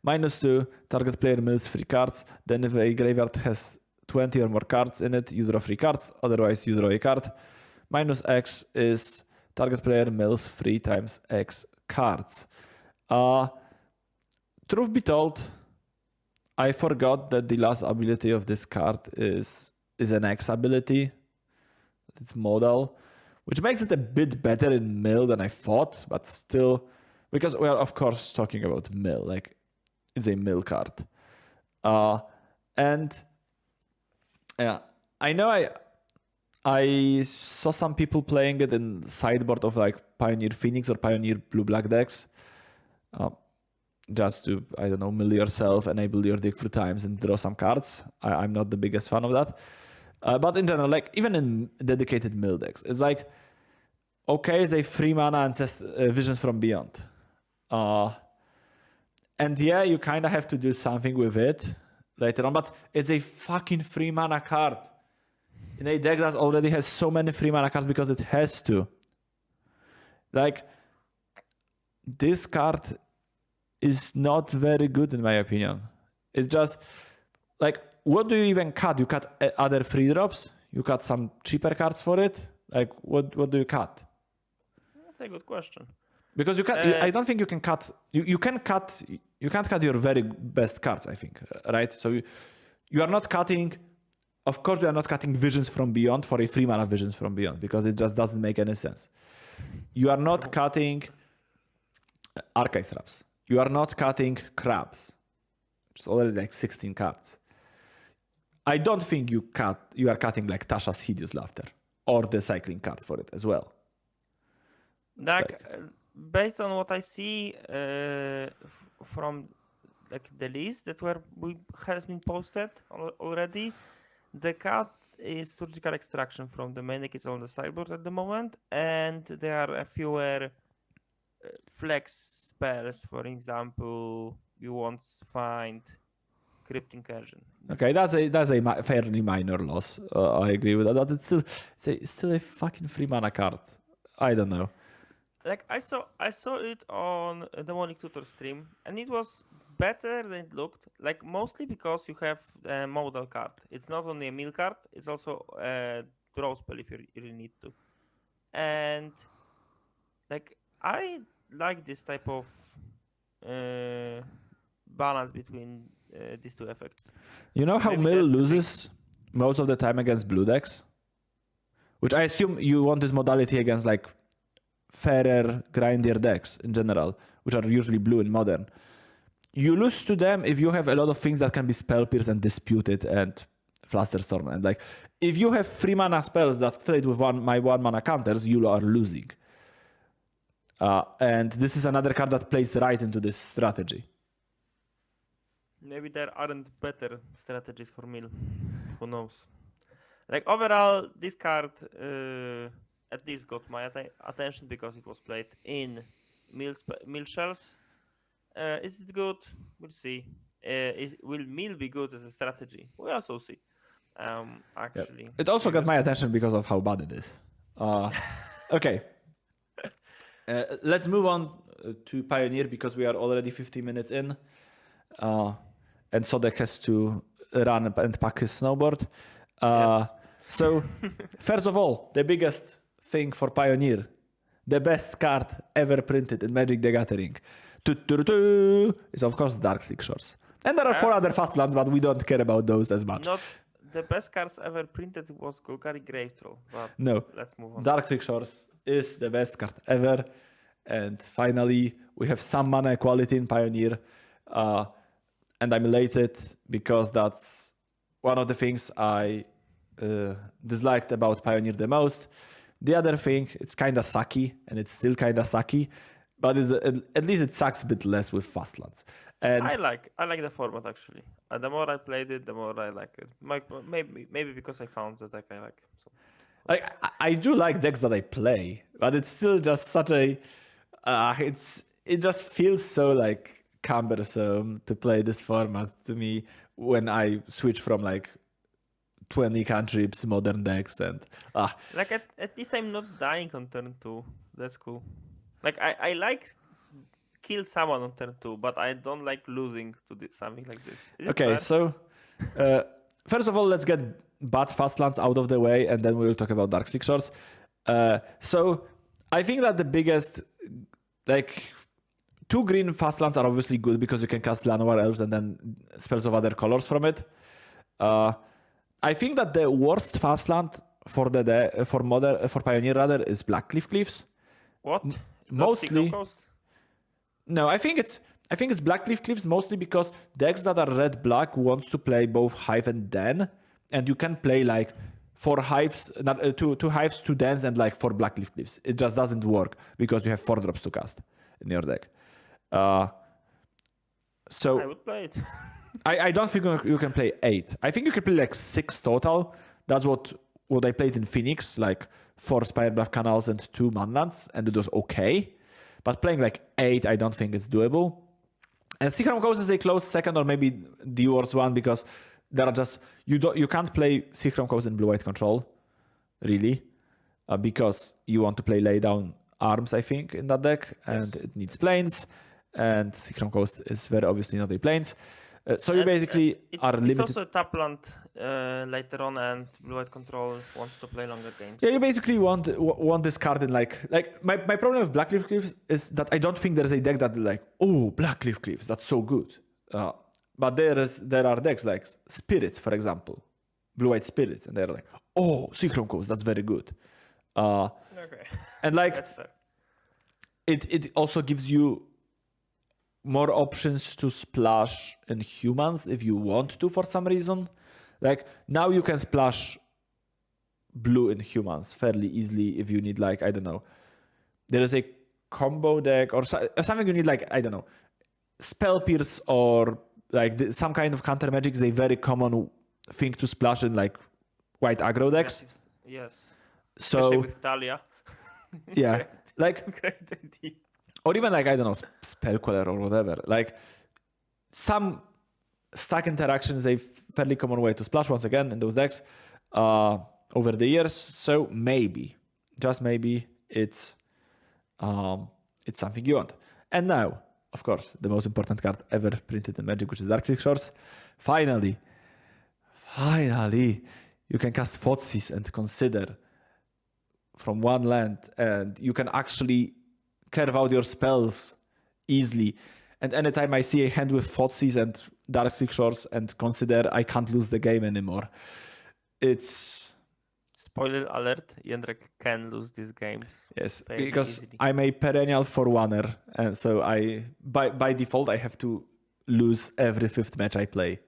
-2, target player mills 3 cards. Then if a graveyard has 20 or more cards in it, you draw 3 cards. Otherwise, you draw a card. -X is target player mills 3 times X cards. Truth be told, I forgot that the last ability of this card is an X ability. It's modal, which makes it a bit better in mill than I thought, but still, because we are of course talking about mill, like it's a mill card. And yeah, I know I saw some people playing it in sideboard of like Pioneer Phoenix or Pioneer Blue-Black decks. Just to, I don't know, mill yourself, enable your deck 3 times and draw some cards. I'm not the biggest fan of that. But in general, like even in dedicated mill decks, it's like, okay, it's a 3 mana and says Visions from Beyond. And yeah, you kind of have to do something with it later on, but it's a fucking 3 mana card. In a deck that already has so many 3 mana cards because it has to. Like, this card is not very good in my opinion. It's just, like, what do you even cut? You cut other free drops? You cut some cheaper cards for it? Like, what do you cut? That's a good question. Because you can, I don't think you can cut. You can't cut your very best cards. I think, right? So you are not cutting. Of course, we are not cutting Visions from Beyond for a 3 mana Visions from Beyond because it just doesn't make any sense. You are not cutting Archive Traps. You are not cutting Crabs. It's already like 16 cards. I don't think you are cutting like Tasha's Hideous Laughter or the cycling card for it as well. Like, based on what I see from like the list that has been posted already, the card is Surgical Extraction from the main deck. It's on the sideboard at the moment, and there are a fewer flex spells. For example, you won't find Crypt Incursion. Okay, that's a fairly minor loss. I agree with that. But it's still a fucking 3 mana card. I don't know. Like I saw it on the Demonic Tutor stream, and it was better than it looked. Like mostly because you have a modal card. It's not only a mill card; it's also a draw spell if you really need to. And like I like this type of balance between these two effects. You know how Maybe mill that's the loses most of the time against blue decks, which I assume you want this modality against like fairer, grindier decks in general, which are usually blue in modern. You lose to them if you have a lot of things that can be Spell Pierce and Disputed and Flusterstorm. And like, if you have 3 mana spells that trade with my 1 mana counters, you are losing. And this is another card that plays right into this strategy. Maybe there aren't better strategies for mill. Who knows? Like overall, this card at least got my attention because it was played in mill shells. Is it good? We'll see. Will mill be good as a strategy? We'll also see. Actually, yeah. It also got my attention because of how bad it is. Okay. Let's move on to Pioneer because we are already 50 minutes in. And Sodek has to run and pack his snowboard. Yes. So, first of all, the biggest thing for Pioneer, the best card ever printed in Magic the Gathering, is of course Darkslick Shores. And there are 4 other Fastlands, but we don't care about those as much. Not the best cards ever printed was Golgari Grave Troll. But no, let's move on. Darkslick Shores is the best card ever. And finally, we have some mana equality in Pioneer. And I'm elated because that's one of the things I disliked about Pioneer the most. The other thing, it's kind of sucky, and it's still kind of sucky, but at least it sucks a bit less with Fastlands. And I like the format actually. The more I played it, the more I like it. Maybe because I found the deck I like. So. Like I do like decks that I play, but it's still just such a it just feels so like cumbersome to play this format to me when I switch from like 20 cantrips, modern decks, and like at least I'm not dying on turn 2. That's cool. Like I like kill someone on turn 2, but I don't like losing to something like this. Okay, so first of all, let's get bad Fastlands out of the way, and then we will talk about Darkslick Shores. So I think that the biggest, like, 2 green Fastlands are obviously good because you can cast Llanowar Elves and then spells of other colors from it. I think that the worst Fastland for for Pioneer rather is Blackcliff Cliffs. What? Mostly. No, I think it's Blackcliff Cliffs mostly because decks that are red-black wants to play both Hive and Den, and you can play like 4 Hives, two Hives, 2 Dens, and like 4 Blackcliff Cliffs. It just doesn't work because you have 4 drops to cast in your deck. So I would play it. I don't think you can play 8. I think you can play like 6 total. That's what I played in Phoenix, like 4 Spireblaff Canals and 2 Manlands, and it was okay. But playing like 8, I don't think it's doable. And Seachrome Coast is a close second, or maybe the worst one, because there are just you can't play Seachrome Coast in blue-white control, really, because you want to play lay down arms, I think, in that deck, and it needs planes, and Seachrome Coast is very obviously not a planes. So you basically are limited. It's also a tap land later on, and blue-white control wants to play longer games. Yeah, you basically want this card in like my problem with Black Cliff Cliffs is that I don't think there is a deck that like, oh, Black Cliff Cliffs, that's so good. But there are decks like Spirits, for example, blue-white Spirits, and they're like, oh, Seachrome Coast, that's very good. Okay. And like That's fair. it also gives you more options to splash in humans if you want to for some reason. Like now you can splash blue in humans fairly easily if you need like, I don't know, there is a combo deck or something you need like, I don't know, Spell Pierce or like some kind of counter magic is a very common thing to splash in like white aggro decks. Yes. So Especially with Talia. yeah, like Great idea. or even like, I don't know, Spell Queller or whatever. Like some stack interaction is a fairly common way to splash once again in those decks over the years. So maybe, just maybe, it's something you want. And now, of course, the most important card ever printed in Magic, which is Darkleaf Shores. Finally, you can cast Thoughtseize and consider from one land, and you can actually carve out your spells easily. And anytime I see a hand with Thoughtseize and Darkleaf Shores and consider I can't lose the game anymore, it's... Spoiler alert, Jędrek can lose these games. Yes, very because easily. I'm a perennial 4-1er, and so I by default I have to lose every fifth match I play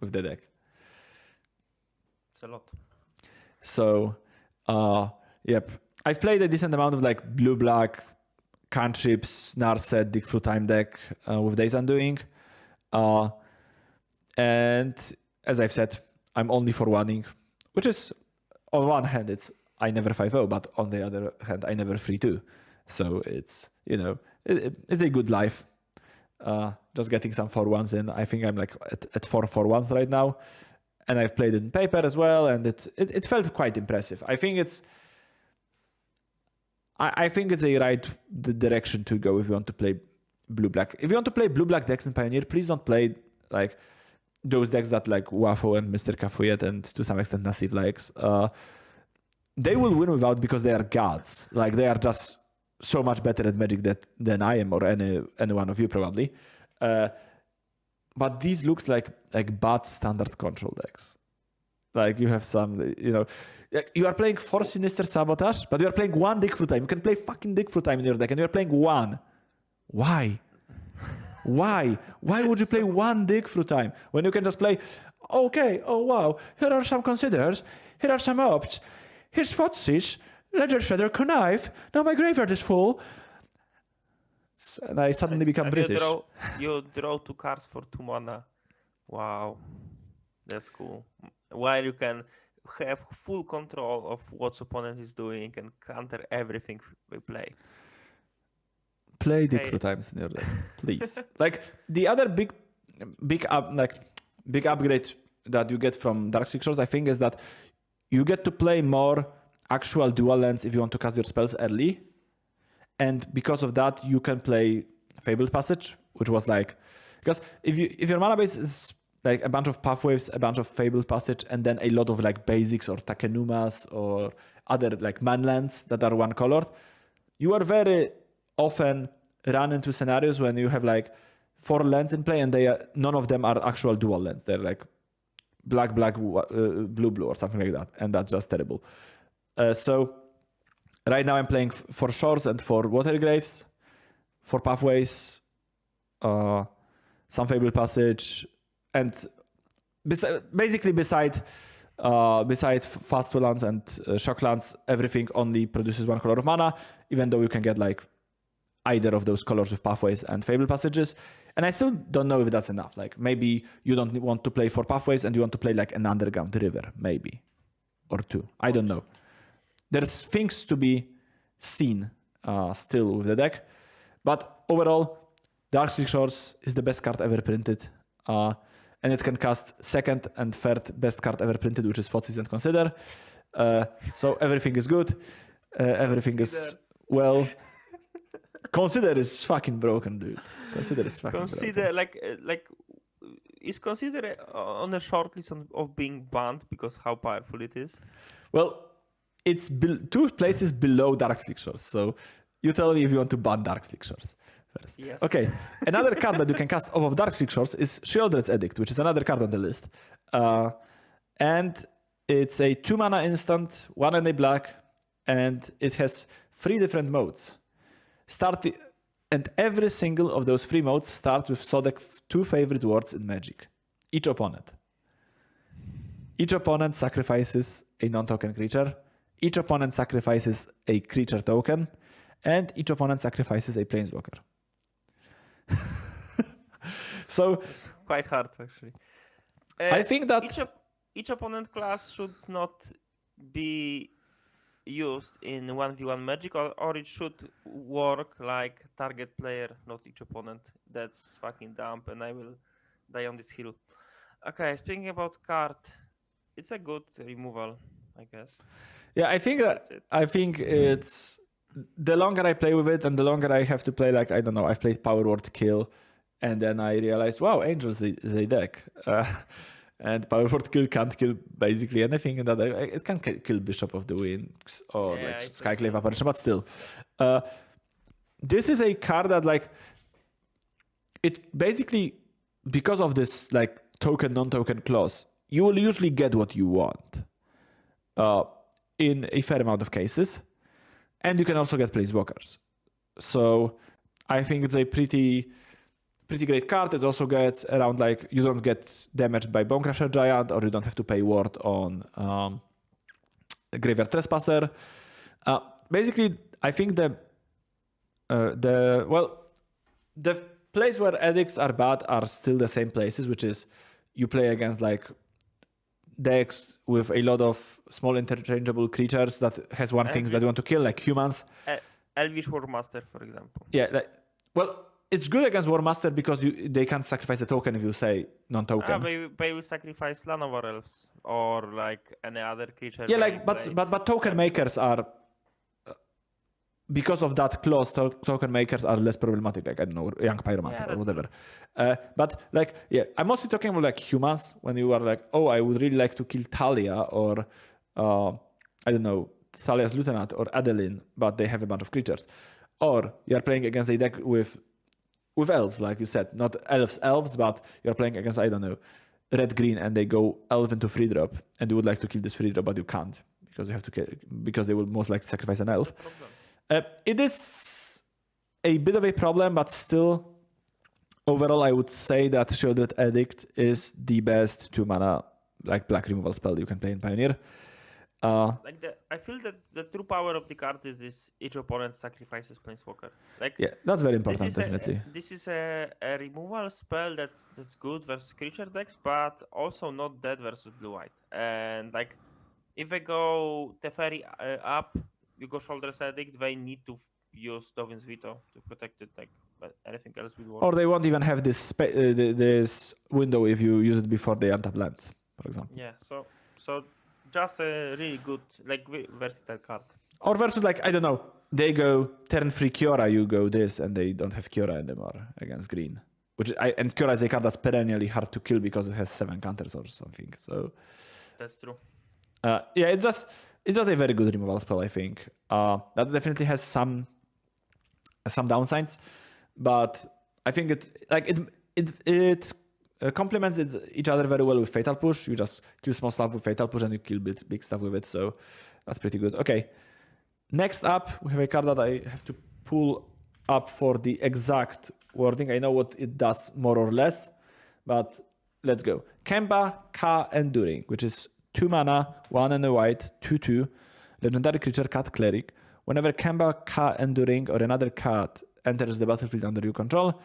with the deck. It's a lot. So, yep. I've played a decent amount of like blue-black cantrips, Narset, Dig Through Time deck with Days Undoing. And as I've said, I'm only for one-ing, which is, on one hand, it's I never 5-0, but on the other hand, I never 3-2. So it's, you know, it's a good life. Just getting some 4-1s in. I think I'm like at 4 4-1s right now. And I've played it in paper as well, and it felt quite impressive. I think it's a right direction to go if you want to play blue-black. If you want to play blue-black decks in Pioneer, please don't play like those decks that like Wafo and Mr. Cafuyet and to some extent Nassif likes. They will win without because they are gods. Like they are just so much better at Magic than I am or any one of you probably. But these looks like bad standard control decks. Like you have some, you know, you are playing 4 Sinister Sabotage, but you are playing 1 Dig Through Time. You can play fucking Dig Through Time in your deck, and you are playing 1. Why? Why? Why would you play 1 Dig Through Time when you can just play, okay, oh wow, here are some Considers, here are some Opts, here's Thoughtseize, Ledger Shredder, Connive, now my graveyard is full. And I suddenly become British. You draw 2 cards for 2 mana. Wow. That's cool. While you can have full control of what opponent is doing and counter everything we play. Play Dig Through Times in your deck, please. Like the other big upgrade that you get from Darkleaf Shores, I think, is that you get to play more actual dual lands if you want to cast your spells early. And because of that, you can play Fabled Passage, which was like, because if your mana base is like a bunch of Pathwaves, a bunch of Fabled Passage, and then a lot of like basics or Takenumas or other like manlands that are one colored, you are very often run into scenarios when you have like 4 lands in play and none of them are actual dual lands. They're like black, blue, or something like that. And that's just terrible. So right now I'm playing for Shores and for Water Graves, for Pathways, some Fabled Passage, and basically beside Fast Lands and Shock Lands, everything only produces 1 color of mana, even though you can get like either of those colors with Pathways and Fabled Passages. And I still don't know if that's enough. Like maybe you don't want to play 4 Pathways and you want to play like an Underground River, maybe, or 2. I don't know. There's things to be seen still with the deck. But overall, Darkstreak Shores is the best card ever printed. And it can cast second and third best card ever printed, which is Thoughtseize and Consider. So everything is good. Everything is well. Consider is fucking broken, dude. Consider is fucking broken. Like is Consider on a short list of being banned because how powerful it is? Well, it's two places below Darkstreak Shores. So you tell me if you want to ban Darkstreak Shores first. Yes. Okay. Another card that you can cast off of Darkstreak Shores is Sheoldred's Edict, which is another card on the list. And it's a 2-mana instant, 1 and a black, and it has 3 different modes. And every single of those 3 modes starts with Sodek's 2 favorite words in Magic. Each opponent. Each opponent sacrifices a non-token creature. Each opponent sacrifices a creature token. And each opponent sacrifices a planeswalker. So It's quite hard, actually. I think that each opponent class should not be used in 1v1 Magic, or it should work like target player, not each opponent. That's fucking dumb, and I will die on this hill. Okay, speaking about card, it's a good removal, I guess. yeah, I think it's the longer I play with it and the longer I have to play, like, I don't know, I've played Power Word Kill, and then I realized, wow, Angels is a deck. And Power Word Kill can't kill basically anything. And it can kill Bishop of the Winds or Skyclave Apparition, but still. This is a card that, like, it basically, because of this, like, token, non-token clause, you will usually get what you want in a fair amount of cases. And you can also get Planeswalkers. So I think it's a pretty great card. It also gets around, like, you don't get damaged by Bonecrusher Giant, or you don't have to pay ward on Graveyard Trespasser. Basically, I think the place where edicts are bad are still the same places, which is you play against, like, decks with a lot of small interchangeable creatures that has one thing that you want to kill, like humans. Elvish War Master, for example. Yeah, it's good against War Master because they can't sacrifice a token if you say non-token. They will sacrifice Llanowar Elves or like any other creature. Yeah, like but token makers are, because of that clause, token makers are less problematic. Like, I don't know, Young Pyromancer or whatever. But, like, yeah, I'm mostly talking about, like, humans, when you are like, oh, I would really like to kill Talia or I don't know, Thalia's Lieutenant or Adeline, but they have a bunch of creatures. Or you're playing against a deck with elves, like you said, not elves, but you're playing against, I don't know, red-green, and they go elf into 3-drop, and you would like to kill this 3-drop, but you can't because you have to kill, because they will most likely sacrifice an elf. It is a bit of a problem, but still, overall, I would say that Sheoldred Edict is the best 2-mana, like, black removal spell you can play in Pioneer. I feel that the true power of the card is this: each opponent sacrifices Planeswalker. Like, yeah, that's very important, definitely. This is a removal spell that's good versus creature decks, but also not dead versus blue-white. And, like, if they go Teferi up, you go Sheoldred's Edict, they need to use Dovin's Veto to protect it, like, but anything else will work. Or they won't even have this this window if you use it before they untap lands, for example. Yeah, so just a really good, like, versatile card. Or versus, like, I don't know, they go turn 3 Kiora, you go this, and they don't have Kiora anymore against green. And Kiora is a card that's perennially hard to kill because it has 7 counters or something. So that's true. Yeah, it's just a very good removal spell, I think. That definitely has some downsides, but I think it complements each other very well with Fatal Push. You just kill small stuff with Fatal Push and you kill big stuff with it, so that's pretty good. Okay, next up we have a card that I have to pull up for the exact wording. I know what it does more or less, but let's go. Kemba, Kha Enduring, which is 2 mana, 1 and a white, 2/2, legendary creature, Cat Cleric. Whenever Kemba, Kha Enduring, or another cat enters the battlefield under your control,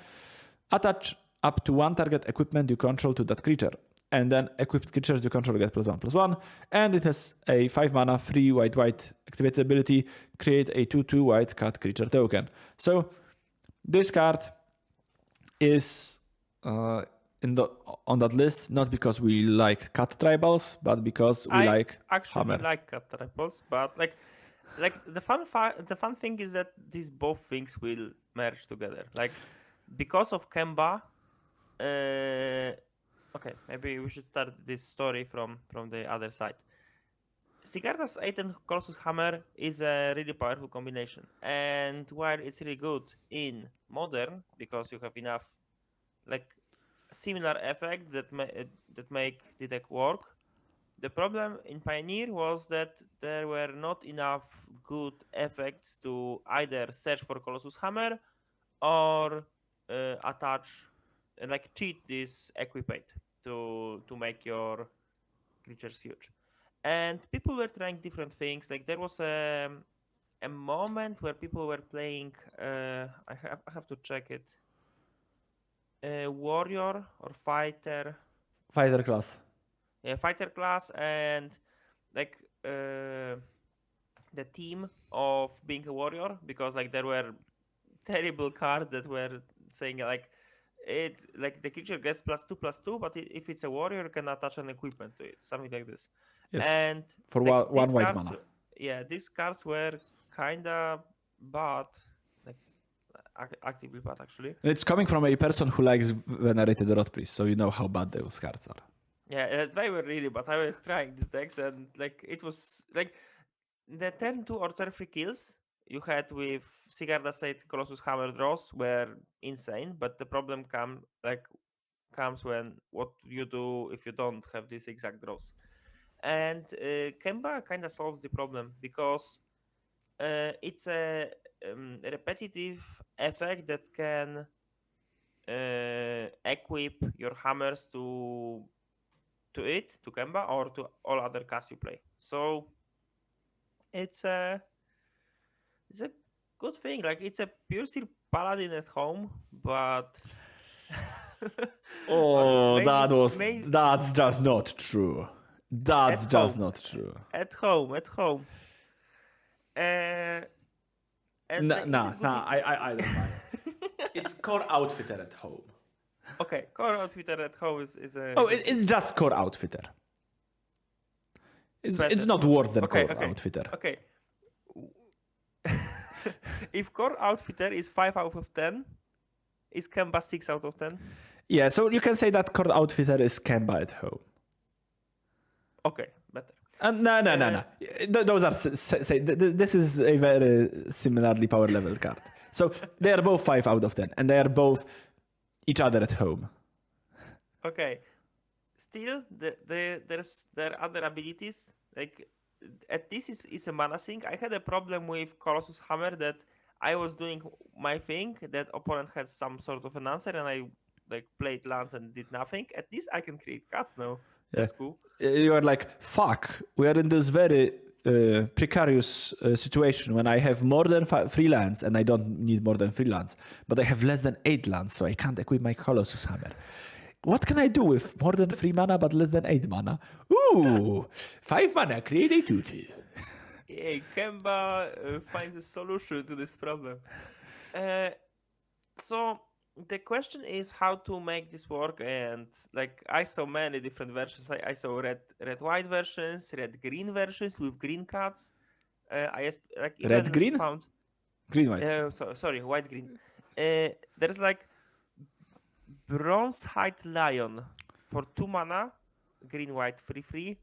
attach up to 1 target equipment you control to that creature. And then equipped creatures you control get +1/+1. And it has a 5 mana, 3 white activated ability, create a 2/2 white cat creature token. So this card is on that list, not because we like cat tribals, but because we I like actually hammer. like cat triples, but like the fun thing is that these both things will merge together. Like because of Kemba. Okay, maybe we should start this story from the other side. Sigarda's 8 and Colossus Hammer is a really powerful combination, and while it's really good in Modern because you have enough like similar effects that make the deck work, the problem in Pioneer was that there were not enough good effects to either search for Colossus Hammer or attach, like cheat this equipate to make your creatures huge. And people were trying different things. Like there was a moment where people were playing. I have to check it. Warrior or fighter. Fighter class. Yeah, fighter class and like the theme of being a warrior, because like there were terrible cards that were saying like the creature gets +2/+2, but if it's a warrior you can attach an equipment to it, something like this. Yes. And For like, one white cards, mana. yeah, these cards were kinda bad, like actively bad actually. And it's coming from a person who likes Venerated Rotpriest, so you know how bad those cards are. Yeah, they were really bad. I was trying these decks and like it was like the turn 2 or turn 3 kills you had with Sigarda State Colossus Hammer draws were insane, but the problem comes when what you do if you don't have these exact draws. And Kemba kind of solves the problem because it's a repetitive effect that can equip your hammers to Kemba or to all other casts you play. So it's a good thing. Like it's a pure steel paladin at home, but Oh, maybe that's just not true. That's at just home. not true. At home. And like, is it good? I don't buy it. It's core outfitter at home. Okay, core outfitter at home is a. Oh, it's just core outfitter. It's not worse than core outfitter. Okay. If core outfitter is 5 out of 10, is Kemba 6 out of 10? Yeah, so you can say that core outfitter is Kemba at home. Okay, better. No. Those are this is a very similarly power level card. So they are both 5 out of 10, and they are both each other at home. Okay. Still, there are other abilities. Like at this it's a mana sink. I had a problem with Colossus Hammer that I was doing my thing, that opponent had some sort of an answer, and I like played lands and did nothing. At this I can create cards now. That's cool. You are like, fuck, we are in this very precarious situation when I have more than 3 lands and I don't need more than 3 lands, but I have less than 8 lands, so I can't equip my Colossus Hammer. What can I do with more than 3 mana but less than 8 mana? Ooh, 5 mana, create a 2/2. Hey, Kemba finds a solution to this problem. So the question is how to make this work, and like I saw many different versions. I saw red white versions, red green versions with green cards. I like Red green? found Green white. sorry, white green. There's like Bronze Hide Lion for 2 mana, green white 3/3.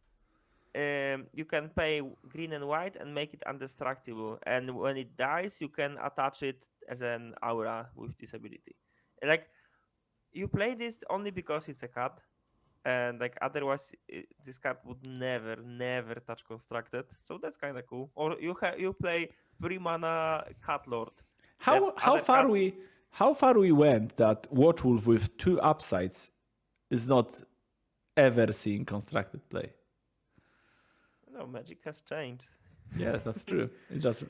You can pay green and white and make it indestructible, and when it dies you can attach it as an aura with this ability. Like you play this only because it's a card, and like otherwise this card would never touch constructed, so that's kind of cool. Or you play 3 mana cat lord. How far we went that Watchwolf with 2 upsides is not ever seeing constructed play. No, Magic has changed. Yes, that's true. It's just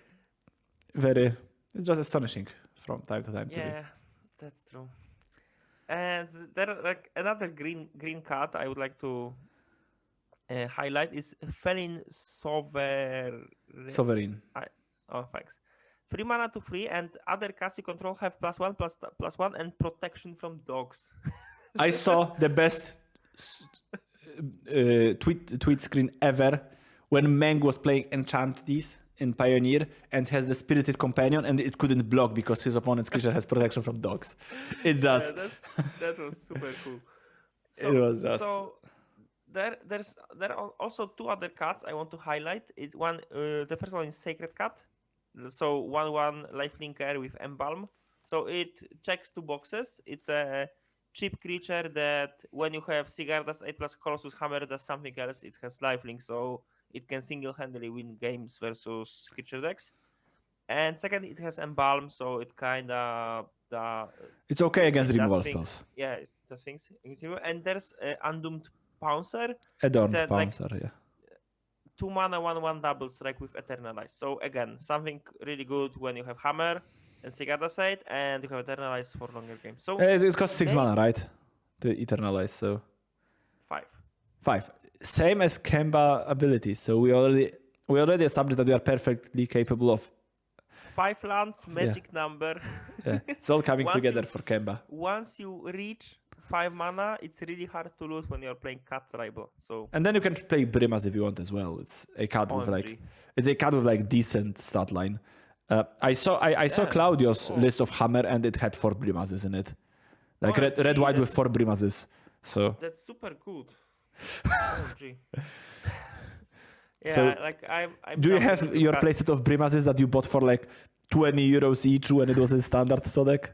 astonishing from time to time. Yeah, that's true. And there like another green card I would like to highlight is Felin Sovereign. Oh, thanks. 3 mana to 3, and other cards you control have +1/+1 and protection from dogs. I saw the best tweet screen ever when Meng was playing Enchant these in Pioneer and has the Spirited Companion, and it couldn't block because his opponent's creature has protection from dogs. It just That was super cool. it was just There are also 2 other cards I want to highlight. The first one is Sacred Cat. So 1/1 lifelinker with Embalm. So it checks 2 boxes. It's a cheap creature that when you have Sigarda's 8+ Colossus Hammer does something else, it has lifelink, so it can single-handedly win games versus creature decks. And second, it has Embalm, so it kinda it's okay against it does removal things. spells. Yeah, it does things. And there's Undoomed Pouncer. Adorned Said, Pouncer, yeah. 2 mana 1/1 double strike with Eternalize. So again, something really good when you have Hammer and Sigarda's 8 and you have Eternalize for longer games. So It costs 6 mana, right? The Eternalize, so 5. 5. Same as Kemba abilities. So we already established that we are perfectly capable of 5 lands, magic number. Yeah, it's all coming Once together you- for Kemba. Once you reach 5 mana, it's really hard to lose when you're playing Cat Tribal. So And then you can play Brimas if you want as well. It's a card with OMG. decent stat line. I saw Yeah. Claudio's Oh. list of Hammer and it had 4 Brimases in it. Like OMG, red white with that's- 4 Brimases. So That's super good. OMG. Yeah, So, like I'm do you down have with your Cat- playset of Brimases that you bought for like 20 euros each when it was in standard Sodek?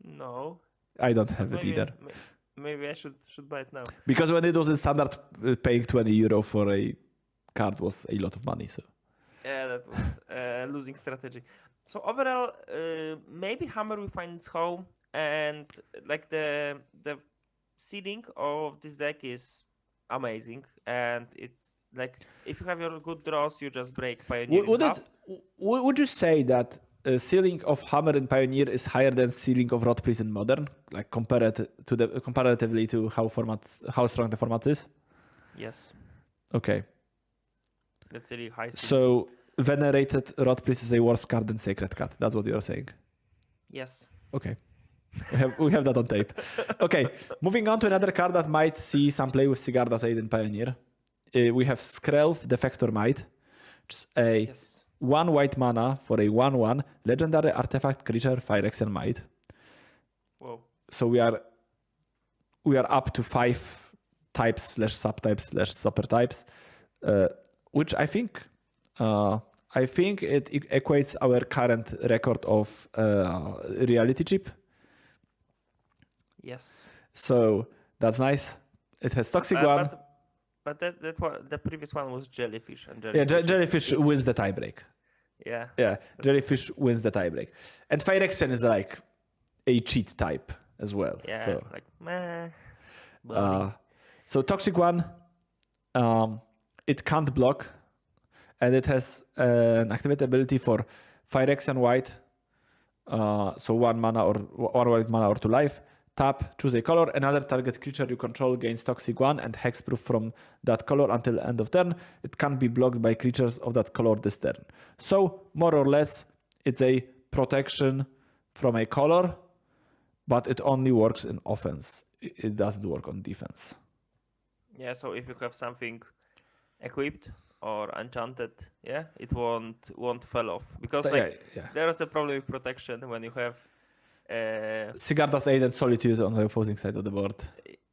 No. I don't have it Maybe, either. maybe I should buy it now. Because when it was in standard, paying 20 euro for a card was a lot of money. So Yeah, that was a losing strategy. So overall, maybe Hammer will find its home, and like the ceiling of this deck is amazing, and it like if you have your good draws, you just break Pioneer in half. would you say that ceiling of Hammer in Pioneer is higher than ceiling of Rotpriest in Modern, like comparatively to how strong the format is? Yes, Okay, that's really high. Ceiling. so Venerated Rotpriest is a worse card than Sacred Cat. That's what you're saying. Yes. Okay. We have that on tape. Okay, moving on to another card that might see some play with Sigarda's 8 in Pioneer. We have Skrelv, Defector Mite, which is a Yes. 1 white mana for a 1/1 legendary artifact creature, Phyrexia Mite. Whoa. So we are up to 5 types / subtypes / supertypes, which I think it equates our current record of reality chip. Yes. So that's nice. It has toxic one. But the previous one was Jellyfish, and Yeah, Jellyfish wins the tiebreak. Yeah. Yeah, Jellyfish wins the tiebreak. And Phyrexian is like a cheat type as well. Yeah. So, Like meh. so toxic one, it can't block, and it has an activate ability for Phyrexian white. So 1 mana or 1 white mana or 2 life. Tap, choose a color. Another target creature you control gains toxic 1 and hexproof from that color until end of turn. It can't be blocked by creatures of that color this turn. So more or less, it's a protection from a color, but it only works in offense. It doesn't work on defense. Yeah, so if you have something equipped or enchanted, yeah, it won't fall off, because Yeah. there is a problem with protection when you have Sigarda's 8 and Solitude on the opposing side of the board.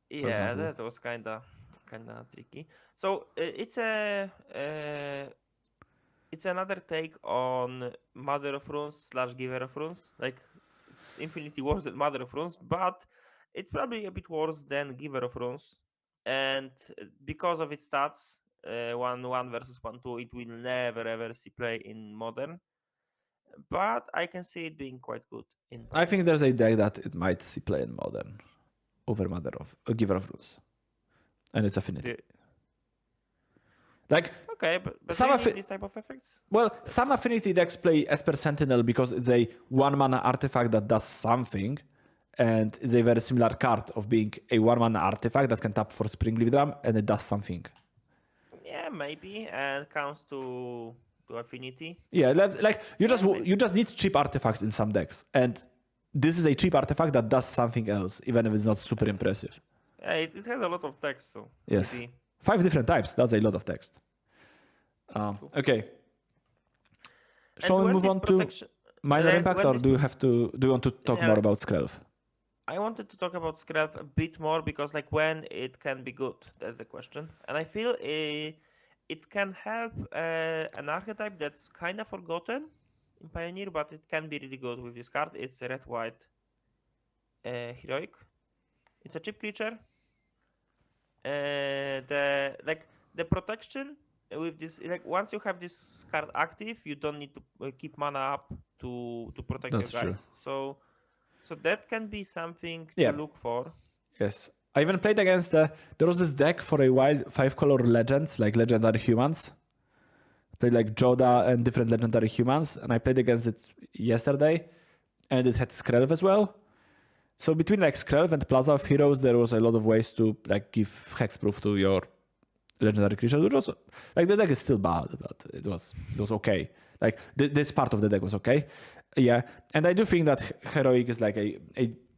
yeah, example. that was kinda tricky. So it's another take on Mother of Runes / Giver of Runes, like infinitely worse than Mother of Runes, but it's probably a bit worse than Giver of Runes, and because of its stats, 1/1 versus 1/2, it will never ever see play in Modern, but I can see it being quite good in. I think there's a deck that it might see play in Modern over Giver of Runes. And it's Affinity. Like, Okay, but some do you of need it- these type of effects? well, some Affinity decks play Esper Sentinel because it's a 1 mana artifact that does something. And it's a very similar card of being a 1 mana artifact that can tap for Springleaf Drum and it does something. Yeah, maybe, and comes to to affinity. Yeah, you maybe. just need cheap artifacts in some decks, and this is a cheap artifact that does something else, even if it's not super impressive. Yeah, it has a lot of text, so Yes, maybe. 5 different types. That's a lot of text. Okay. Shall we when move this on to minor like, impact, when or this- do you want to talk Yeah, more about Skrelv? I wanted to talk about Skrelv a bit more because like when it can be good, that's the question. And I feel it can help an archetype that's kind of forgotten in Pioneer, but it can be really good with this card. It's a red-white heroic. It's a cheap creature. The protection with this, like once you have this card active, you don't need to keep mana up to protect That's your true. guys. So that can be something Yeah. to look for. Yes. I even played against there was this deck for a while, 5-color legends, like legendary humans. Played like Joda and different legendary humans, and I played against it yesterday, and it had Skrelv as well. So between like Skrelv and Plaza of Heroes, there was a lot of ways to like give hexproof to your legendary creature, which was like the deck is still bad, but it was okay. Like this part of the deck was okay. Yeah. And I do think that Heroic is like a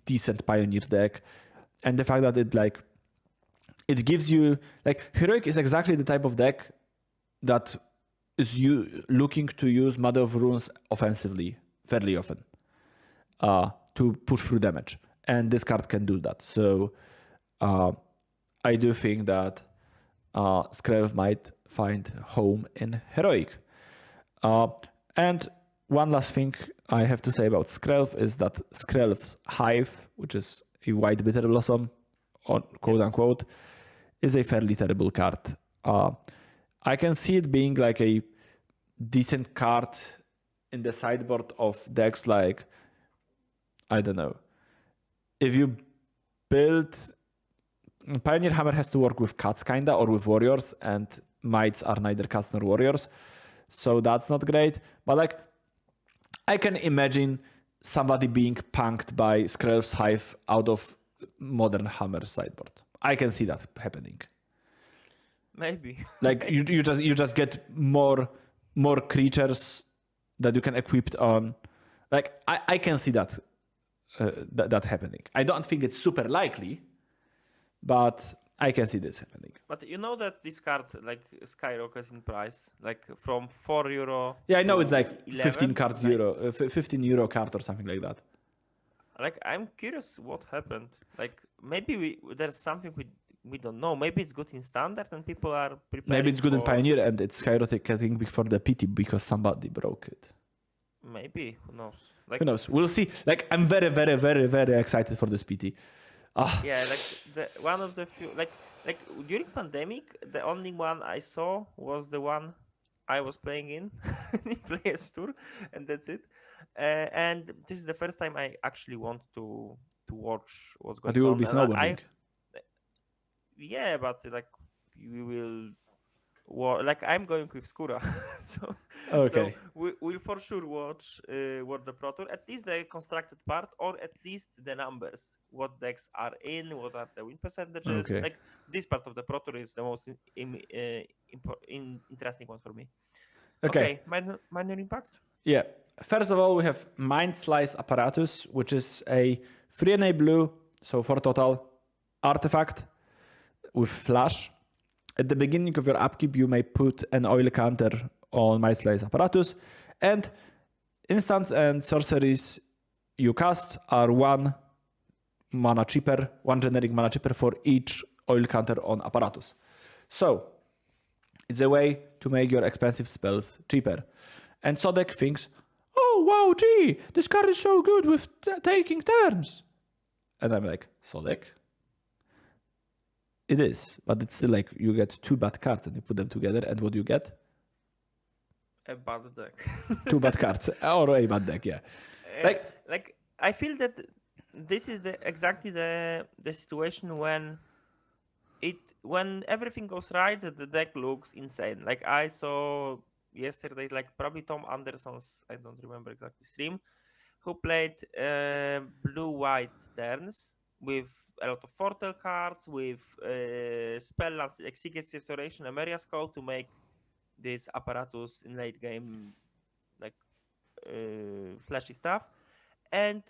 decent Pioneer deck. And the fact that it gives you like Heroic is exactly the type of deck that is you looking to use Mother of Runes offensively fairly often to push through damage. And this card can do that. So I do think that Skrelv might find home in Heroic. And one last thing I have to say about Skrelv is that Skrelv's Hive, which is a white bitter blossom, quote unquote, is a fairly terrible card. I can see it being like a decent card in the sideboard of decks like, I don't know, if you build Pioneer Hammer has to work with cats kinda or with warriors, and mites are neither cats nor warriors, so that's not great. But like I can imagine somebody being punked by Skrelv's Hive out of modern Hammer sideboard. I can see that happening. Maybe. Like you just get more creatures that you can equip on. Like I can see that that happening. I don't think it's super likely, but I can see this happening. But you know that this card like skyrockets in price, like from €4. Yeah, I know it's like 11, 15 euro card or something like that. Like I'm curious what happened. Like maybe there's something we don't know. Maybe it's good in standard and people are preparing. Maybe it's good in Pioneer and it's skyrocketing before the PT because somebody broke it. Maybe, who knows? Like, who knows? We'll see. Like I'm very, very, very, very excited for this PT. Yeah, like one of the few like during pandemic, the only one I saw was the one I was playing in Players Tour, and that's it. And this is the first time I actually want to watch what's going on. But you will be And snowboarding. Yeah, but like we will. Like I'm going with Skura, so Okay. so we'll for sure watch the Pro Tour, at least the constructed part, or at least the numbers, what decks are in, what are the win percentages. Okay. Like this part of the Pro Tour is the most interesting one for me. Okay. Minor impact. Yeah. First of all, we have Mindsplice Apparatus, which is a 3 and a blue, so 4 total artifact with flash. At the beginning of your upkeep, you may put an oil counter on Mindsplice Apparatus, and instants and sorceries you cast are 1 generic mana cheaper for each oil counter on Apparatus. So, it's a way to make your expensive spells cheaper. And Sodek thinks, oh wow, gee, this card is so good with taking turns. And I'm like, Sodek? It is, but it's still like you get 2 bad cards and you put them together, and what do you get? A bad deck. 2 bad cards or a bad deck, yeah. Like I feel that this is exactly the situation when everything goes right, the deck looks insane. Like I saw yesterday, like probably Tom Anderson's, I don't remember exactly, stream, who played blue-white turns with a lot of Fortel cards, with Spelllands, like Secret Restoration, Emeria Skull to make this apparatus in late game, like flashy stuff, and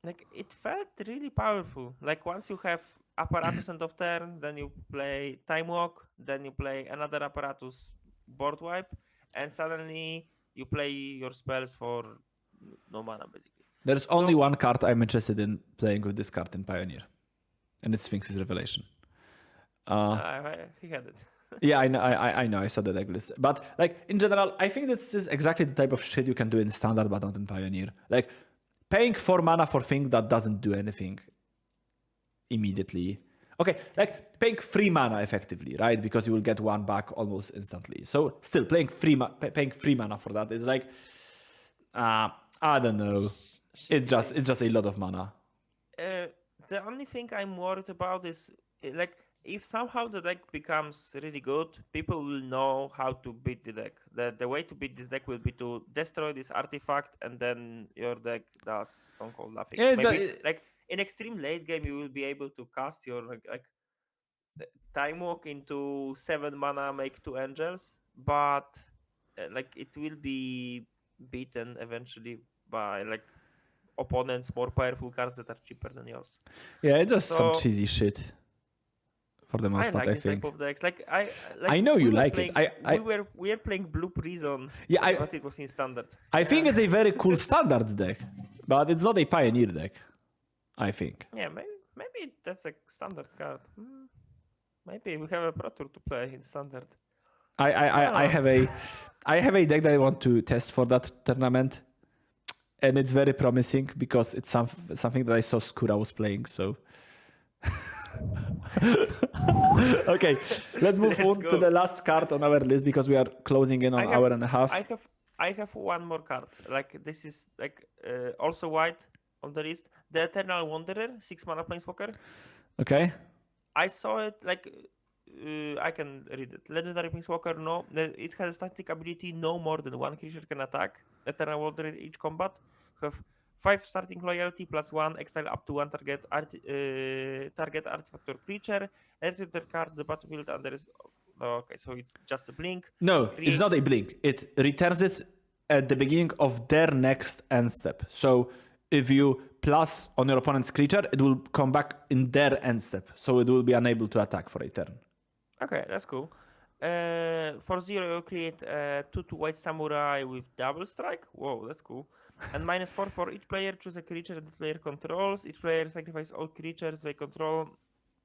like it felt really powerful. Like once you have apparatus end of turn, then you play time walk, then you play another apparatus board wipe, and suddenly you play your spells for no mana basically. There's only one card I'm interested in playing with this card in Pioneer, and it's Sphinx's Revelation. He had it. Yeah, I know. I saw the deck list, but like in general, I think this is exactly the type of shit you can do in Standard, but not in Pioneer. Like paying 4 mana for thing that doesn't do anything immediately. Okay, like paying 3 mana effectively, right? Because you will get 1 back almost instantly. So still paying 3 mana for that is like, I don't know. It's just a lot of mana. The only thing I'm worried about is like if somehow the deck becomes really good, people will know how to beat the deck. The way to beat this deck will be to destroy this artifact, and then your deck does Stone Cold nothing. Yeah, Maybe like in extreme late game, you will be able to cast your like time walk into 7 mana, make 2 angels, but like it will be beaten eventually by like opponents more powerful cards that are cheaper than yours. Yeah, it's just some cheesy shit. For the most part, like I this think. type of decks. Like I know you like playing, it. We are playing Blue Prison. Yeah, but it was in Standard. I think it's a very cool Standard deck, but it's not a Pioneer deck. I think. Yeah, maybe that's a Standard card. Maybe we have a Pro Tour to play in Standard. I have a deck that I want to test for that tournament, and it's very promising because it's something that I saw Skura was playing. So. Okay, let's move on to the last card on our list because we are closing in on hour and a half. I have one more card. Like this is like also white on the list. The Eternal Wanderer, 6 mana planeswalker. Okay. I saw it like I can read it. Legendary planeswalker. No, it has a static ability. No more than 1 creature can attack. Eternal Wanderer each combat. Have 5 starting loyalty plus 1 exile up to 1 target artifact or creature. Enter the card the battlefield and there is okay, so it's just a blink. No, it's not a blink. It returns it at the beginning of their next end step. So if you plus on your opponent's creature, it will come back in their end step. So it will be unable to attack for a turn. Okay, that's cool. For 0, you create 2/2 white samurai with double strike. Whoa, that's cool. And -4 for each player, choose a creature that the player controls. Each player sacrifice all creatures they control,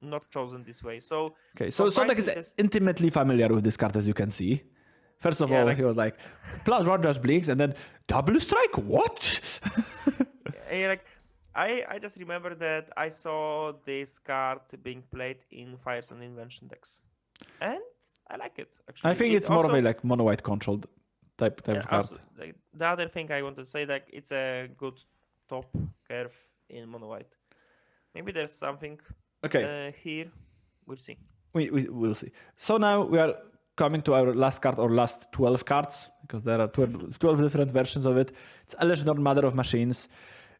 not chosen this way. So okay, so Sodek is intimately familiar with this card, as you can see. First of all, he was like, +1 just blinks, and then double strike. What? I just remember that I saw this card being played in Fires and Invention decks, and I like it. Actually, I think it's more of a like mono white controlled type of card. Also, like, the other thing I want to say, like it's a good top curve in mono white. Maybe there's something here. We'll see. We'll see. So now we are coming to our last card or last 12 cards because there are 12 different versions of it. It's Elesh, Norn, Mother of Machines.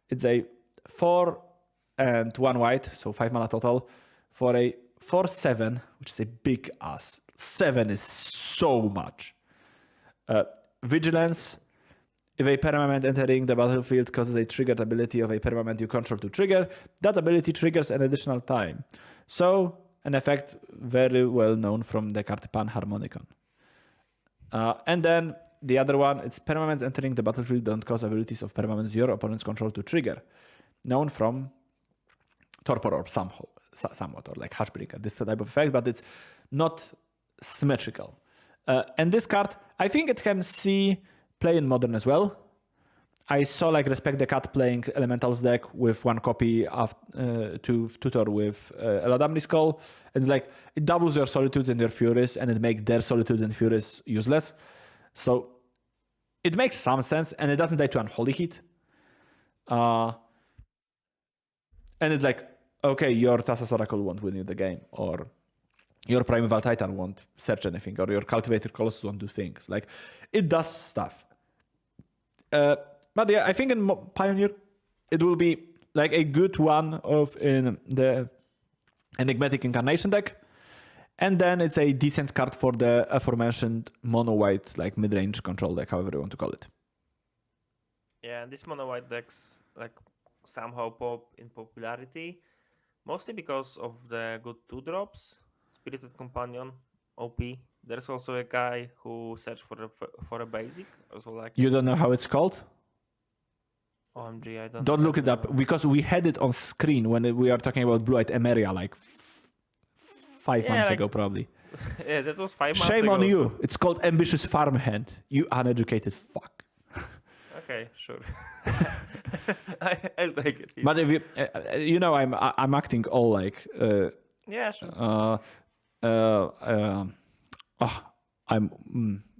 It's a 4 and 1 white, so 5 mana total for a 4/7, which is a big ass. 7 is so much. Vigilance. If a permanent entering the battlefield causes a triggered ability of a permanent you control to trigger, that ability triggers an additional time. So, an effect very well known from the card Panharmonicon. And then the other one, it's permanents entering the battlefield don't cause abilities of permanents your opponents control to trigger. Known from Torpor or somewhat, or like Hushbringer, this type of effect, but it's not symmetrical. And this card, I think it can see play in Modern as well. I saw like Respect the Cat playing Elementals deck with 1 copy to tutor with Eladamri's Call. And it's like it doubles your Solitudes and your Furies, and it makes their Solitudes and Furies useless. So it makes some sense, and it doesn't die to Unholy Heat. And it's like, okay, your Thassa's Oracle won't win you the game, or your Primeval Titan won't search anything, or your Cultivated Colossus won't do things. Like, it does stuff. But yeah, I think in Pioneer, it will be like a good one in the Enigmatic Incarnation deck. And then it's a decent card for the aforementioned mono white, like mid-range control deck, however you want to call it. Yeah, and this mono white decks like somehow pop in popularity, mostly because of the good 2-drops, Spirited Companion, OP. There's also a guy who searched for a basic, also like You don't know how it's called? OMG, I don't. Don't look I it don't up know. because we had it on screen when we are talking about Blue Eyed Emeria like 5 Yeah, months like- ago, probably. Yeah, that was 5 months Shame ago. on you. It's called Ambitious Farmhand. You uneducated fuck. Okay, sure. I'll take it. But if you, I'm acting all like. Yeah, sure. I'm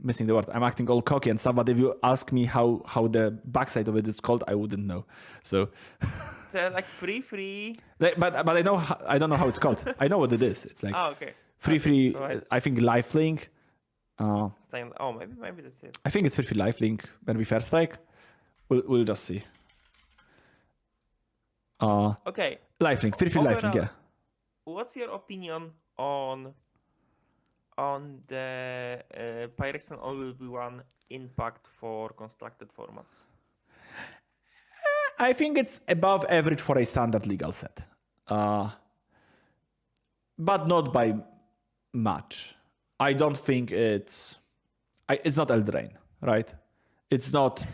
missing the word. I'm acting all cocky and stuff. But if you ask me how the backside of it is called, I wouldn't know. So. It's like free. But I know I don't know how it's called. I know what it is. It's like Okay. free. So I think lifelink. Oh, maybe that's it. I think it's free lifelink. When we first strike, we'll just see. Okay. Lifelink, free lifelink. Yeah. What's your opinion on the Phyrexian all-will-be-one impact for constructed formats? I think it's above average for a standard legal set, but not by much. I don't think it's not Eldraine, right? It's not.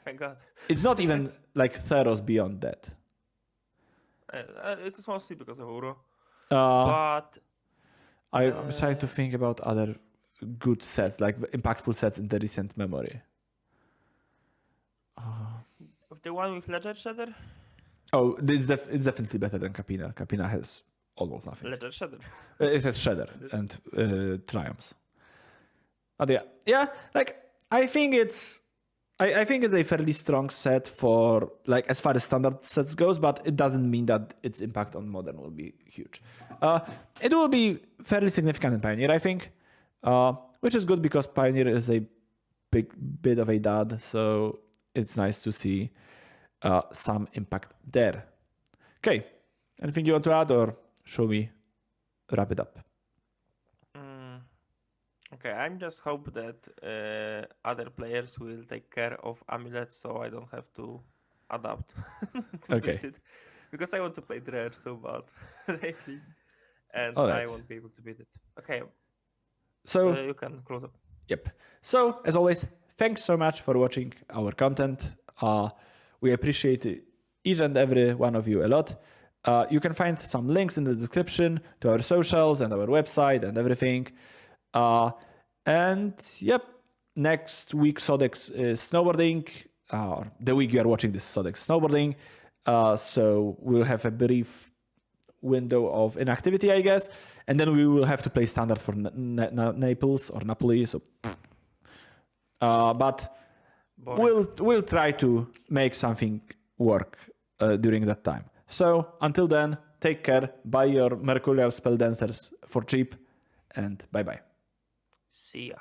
Thank God. It's not even like Theros beyond that. It is mostly because of Uro. Uh, But I'm trying to think about other good sets, like impactful sets in the recent memory. the one with Ledger Shredder? Oh, it's definitely better than Capina. Capina has almost nothing. Ledger Shredder. It has Shredder and Triumphs. But yeah, like I think it's a fairly strong set for like as far as standard sets goes, but it doesn't mean that its impact on modern will be huge. It will be fairly significant in Pioneer, I think, which is good because Pioneer is a big bit of a dud, so it's nice to see some impact there. Okay, anything you want to add, or should we wrap it up? Okay, I'm just hope that other players will take care of Amulet so I don't have to adapt to Okay. beat it. Because I want to play rare so bad lately. And All I right. won't be able to beat it. Okay, So you can close up. Yep. So, as always, thanks so much for watching our content. We appreciate each and every one of you a lot. You can find some links in the description to our socials and our website and everything. And yep, next week Sodex is snowboarding. The week you are watching this Sodex snowboarding. So we'll have a brief window of inactivity, I guess, and then we will have to play standard for Naples or Napoli. So, but Boring. we'll try to make something work during that time. So until then, take care. Buy your Mercurial Spelldancers for cheap, and bye bye. See ya.